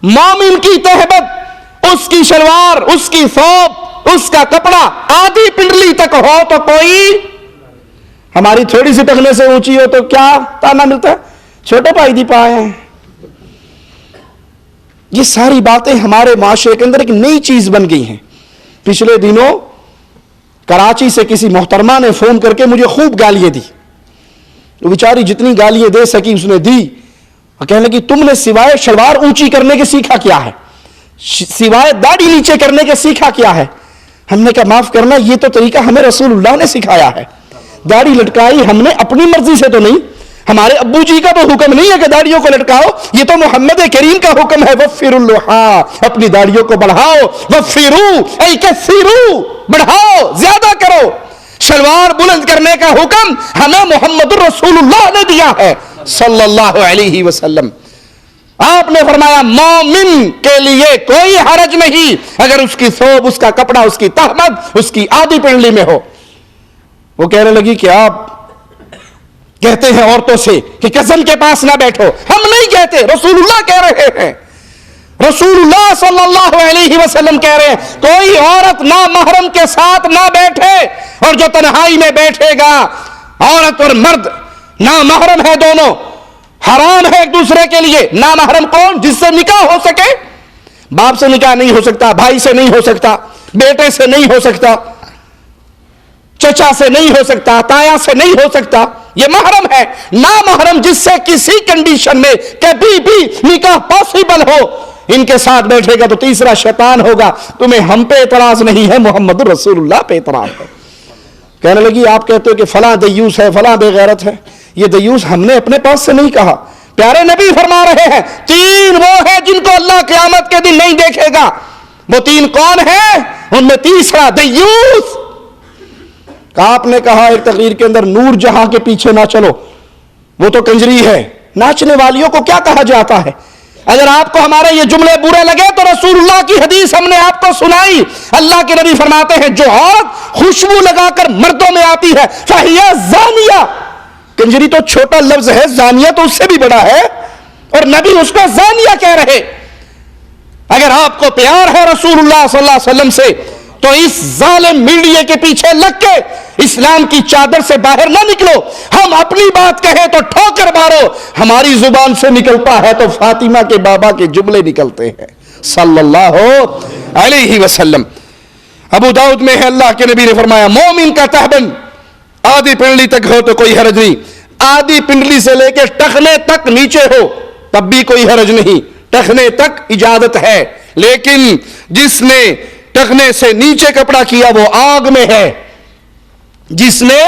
مومن کی تہبند، اس کی شلوار، اس کی ثوب، اس کا کپڑا آدھی پنڈلی تک ہو تو کوئی، ہماری تھوڑی سی ٹخنے سے اونچی ہو تو کیا تانا ملتا ہے، چھوٹے بھائی دی پائے ہیں. یہ ساری باتیں ہمارے معاشرے کے اندر ایک نئی چیز بن گئی ہیں. پچھلے دنوں کراچی سے کسی محترمہ نے فون کر کے مجھے خوب گالیاں دی. وہ بیچاری جتنی گالیاں دے سکی اس نے دی اور کہنے لگی تم نے سوائے شلوار اونچی کرنے کے سیکھا کیا ہے، سوائے داڑھی نیچے کرنے کے سیکھا کیا ہے. ہم نے کہا معاف کرنا، یہ تو طریقہ ہمیں رسول اللہ نے سکھایا ہے. داڑھی لٹکائی ہم نے اپنی مرضی سے تو نہیں، ہمارے ابو جی کا تو حکم نہیں ہے کہ داڑھیوں کو لٹکاؤ، یہ تو محمد کریم کا حکم ہے. وفر اللحا، اپنی داڑھیوں کو بڑھاؤ. وفرو ای کثیرو، بڑھاؤ، زیادہ کرو. شلوار بلند کرنے کا حکم ہمیں محمد رسول اللہ نے دیا ہے صلی اللہ علیہ وسلم. آپ نے فرمایا مومن کے لیے کوئی حرج نہیں اگر اس کی ثوب، اس کا کپڑا، اس کی تہمت اس کی آدھی پنڈلی میں ہو. وہ کہنے لگی کہ آپ کہتے ہیں عورتوں سے کہ کزن کے پاس نہ بیٹھو، ہم نہیں کہتے، رسول اللہ کہہ رہے ہیں، رسول اللہ صلی اللہ علیہ وسلم کہہ رہے ہیں کوئی عورت نامحرم کے ساتھ نہ بیٹھے، اور جو تنہائی میں بیٹھے گا، عورت اور مرد نامحرم ہے، دونوں حرام ہے ایک دوسرے کے لیے۔ نامحرم کون؟ جس سے نکاح ہو سکے، باپ سے نکاح نہیں ہو سکتا، بھائی سے نہیں ہو سکتا، بیٹے سے نہیں ہو سکتا، چچا سے نہیں ہو سکتا، تایا سے نہیں ہو سکتا، یہ محرم ہے۔ نامحرم جس سے کسی کنڈیشن میں کبھی بھی نکاح پاسبل ہو، ان کے ساتھ بیٹھے گا تو تیسرا شیطان ہوگا۔ تمہیں ہم پہ اعتراض نہیں ہے، محمد رسول اللہ پہ اعتراض ہے۔ کہنے لگی آپ کہتے ہو کہ فلاں دیوس ہے، فلاں بے غیرت ہے، یہ دیوس ہم نے اپنے پاس سے نہیں کہا، پیارے نبی فرما رہے ہیں تین وہ ہیں جن کو اللہ قیامت کے دن نہیں دیکھے گا۔ وہ تین کون ہیں؟ ان میں تیسرا دیوس۔ آپ نے کہا ایک تقریر کے اندر نور جہاں کے پیچھے نہ چلو، وہ تو کنجری ہے۔ ناچنے والیوں کو کیا کہا جاتا ہے؟ اگر آپ کو ہمارے یہ جملے برے لگے تو رسول اللہ کی حدیث ہم نے آپ کو سنائی۔ اللہ کے نبی فرماتے ہیں جو عورت خوشبو لگا کر مردوں میں آتی ہے فَهِيَ زَانِيَةٌ۔ کنجری تو چھوٹا لفظ ہے، زانیہ تو اس سے بھی بڑا ہے، اور نبی اس کو زانیہ کہہ رہے۔ اگر آپ کو پیار ہے رسول اللہ صلی اللہ علیہ وسلم سے تو اس ظالم میڈیا کے پیچھے لگ کے اسلام کی چادر سے باہر نہ نکلو۔ ہم اپنی بات کہیں تو ٹھوکر مارو، ہماری زبان سے نکلتا ہے تو فاطمہ کے بابا کے جملے نکلتے ہیں صلی اللہ علیہ وسلم۔ ابو داؤد میں ہے اللہ کے نبی نے فرمایا مومن کا تہبند آدھی پنڈلی تک ہو تو کوئی حرج نہیں، آدھی پنڈلی سے لے کے ٹخنے تک نیچے ہو تب بھی کوئی حرج نہیں، ٹخنے تک اجازت ہے، لیکن جس نے ٹخنے سے نیچے کپڑا کیا وہ آگ میں ہے، جس نے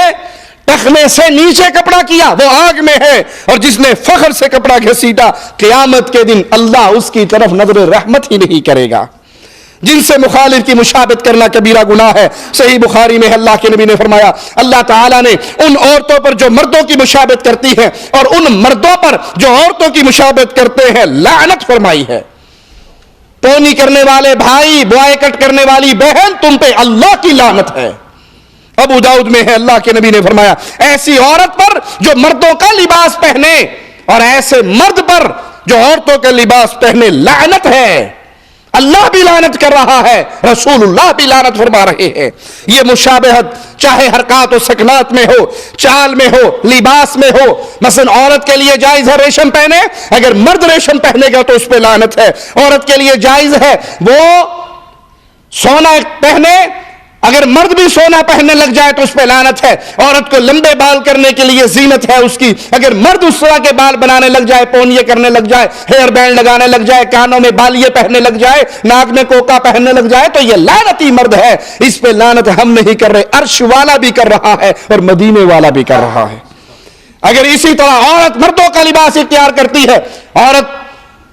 ٹخنے سے نیچے کپڑا کیا وہ آگ میں ہے، اور جس نے فخر سے کپڑا گھسیٹا قیامت کے دن اللہ اس کی طرف نظر رحمت ہی نہیں کرے گا۔ جن سے مخالف کی مشابہت کرنا کبیرہ گناہ ہے۔ صحیح بخاری میں اللہ کے نبی نے فرمایا اللہ تعالیٰ نے ان عورتوں پر جو مردوں کی مشابہت کرتی ہیں اور ان مردوں پر جو عورتوں کی مشابہت کرتے ہیں لعنت فرمائی ہے۔ پونی کرنے والے بھائی، بوائے کٹ کرنے والی بہن، تم پہ اللہ کی لعنت ہے۔ ابو داؤد میں ہے اللہ کے نبی نے فرمایا ایسی عورت پر جو مردوں کا لباس پہنے اور ایسے مرد پر جو عورتوں کا لباس پہنے لعنت ہے۔ اللہ بھی لعنت کر رہا ہے، رسول اللہ بھی لعنت فرما رہے ہیں۔ یہ مشابہت چاہے حرکات و سکنات میں ہو، چال میں ہو، لباس میں ہو، مثلا عورت کے لیے جائز ہے ریشم پہنے، اگر مرد ریشم پہنے گا تو اس پہ لعنت ہے۔ عورت کے لیے جائز ہے وہ سونا پہنے، اگر مرد بھی سونا پہننے لگ جائے تو اس پہ لعنت ہے۔ عورت کو لمبے بال کرنے کے لیے زینت ہے اس کی، اگر مرد اس طرح کے بال بنانے لگ جائے، پونیے کرنے لگ جائے، ہیئر بینڈ لگانے لگ جائے، کانوں میں بالیے پہننے لگ جائے، ناک میں کوکا پہننے لگ جائے تو یہ لعنتی مرد ہے، اس پہ لعنت ہم نہیں کر رہے، عرش والا بھی کر رہا ہے اور مدینے والا بھی کر رہا ہے۔ اگر اسی طرح عورت مردوں کا لباس اختیار کرتی ہے، عورت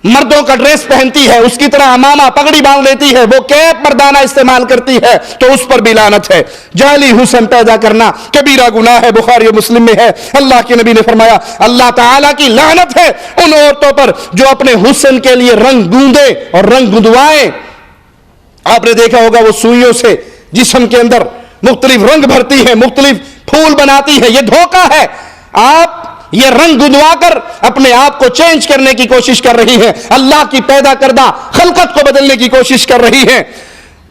مردوں کا ڈریس پہنتی ہے، اس کی طرح امامہ پگڑی باندھ لیتی ہے، وہ کیپ مردانہ استعمال کرتی ہے تو اس پر بھی لعنت ہے۔ جعلی حسن پیدا کرنا کبیرہ گناہ ہے، بخاری و مسلم میں ہے۔ اللہ کے نبی نے فرمایا اللہ تعالیٰ کی لعنت ہے ان عورتوں پر جو اپنے حسن کے لیے رنگ گوندے اور رنگ گندوائیں۔ آپ نے دیکھا ہوگا وہ سوئیوں سے جسم کے اندر مختلف رنگ بھرتی ہے، مختلف پھول بناتی ہے، یہ دھوکہ ہے۔ آپ یہ رنگ گندوا کر اپنے آپ کو چینج کرنے کی کوشش کر رہی ہیں، اللہ کی پیدا کردہ خلقت کو بدلنے کی کوشش کر رہی ہیں۔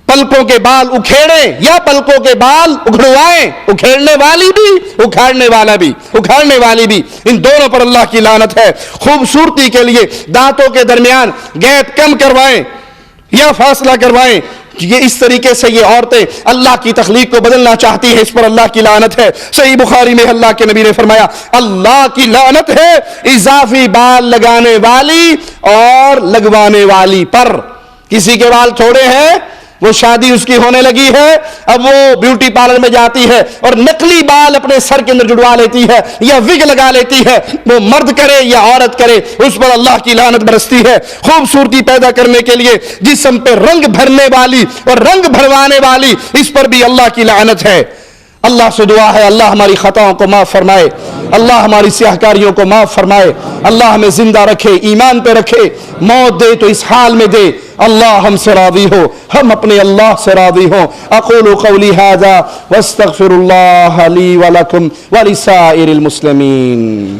پلکوں کے بال اکھیڑیں یا پلکوں کے بال اکھڑوائیں، اکھیڑنے والی بھی اکھاڑنے والا بھی، اکھاڑنے والی بھی، ان دونوں پر اللہ کی لعنت ہے۔ خوبصورتی کے لیے دانتوں کے درمیان گیپ کم کروائیں یا فاصلہ کروائیں، یہ اس طریقے سے یہ عورتیں اللہ کی تخلیق کو بدلنا چاہتی ہیں، اس پر اللہ کی لعنت ہے۔ صحیح بخاری میں اللہ کے نبی نے فرمایا اللہ کی لعنت ہے اضافی بال لگانے والی اور لگوانے والی پر۔ کسی کے بال تھوڑے ہیں، وہ شادی اس کی ہونے لگی ہے، اب وہ بیوٹی پارلر میں جاتی ہے اور نقلی بال اپنے سر کے اندر جڑوا لیتی ہے یا وگ لگا لیتی ہے، وہ مرد کرے یا عورت کرے اس پر اللہ کی لعنت برستی ہے۔ خوبصورتی پیدا کرنے کے لیے جسم پہ رنگ بھرنے والی اور رنگ بھروانے والی، اس پر بھی اللہ کی لعنت ہے۔ اللہ سے دعا ہے اللہ ہماری خطاؤں کو معاف فرمائے، اللہ ہماری سیاہکاریوں کو معاف فرمائے، اللہ ہمیں زندہ رکھے، ایمان پہ رکھے، موت دے تو اس حال میں دے اللہ ہم سے راضی ہو، ہم اپنے اللہ سے راضی ہوں۔ اقول قولی ھذا واستغفر اللہ لی ولکم ولسائر المسلمین۔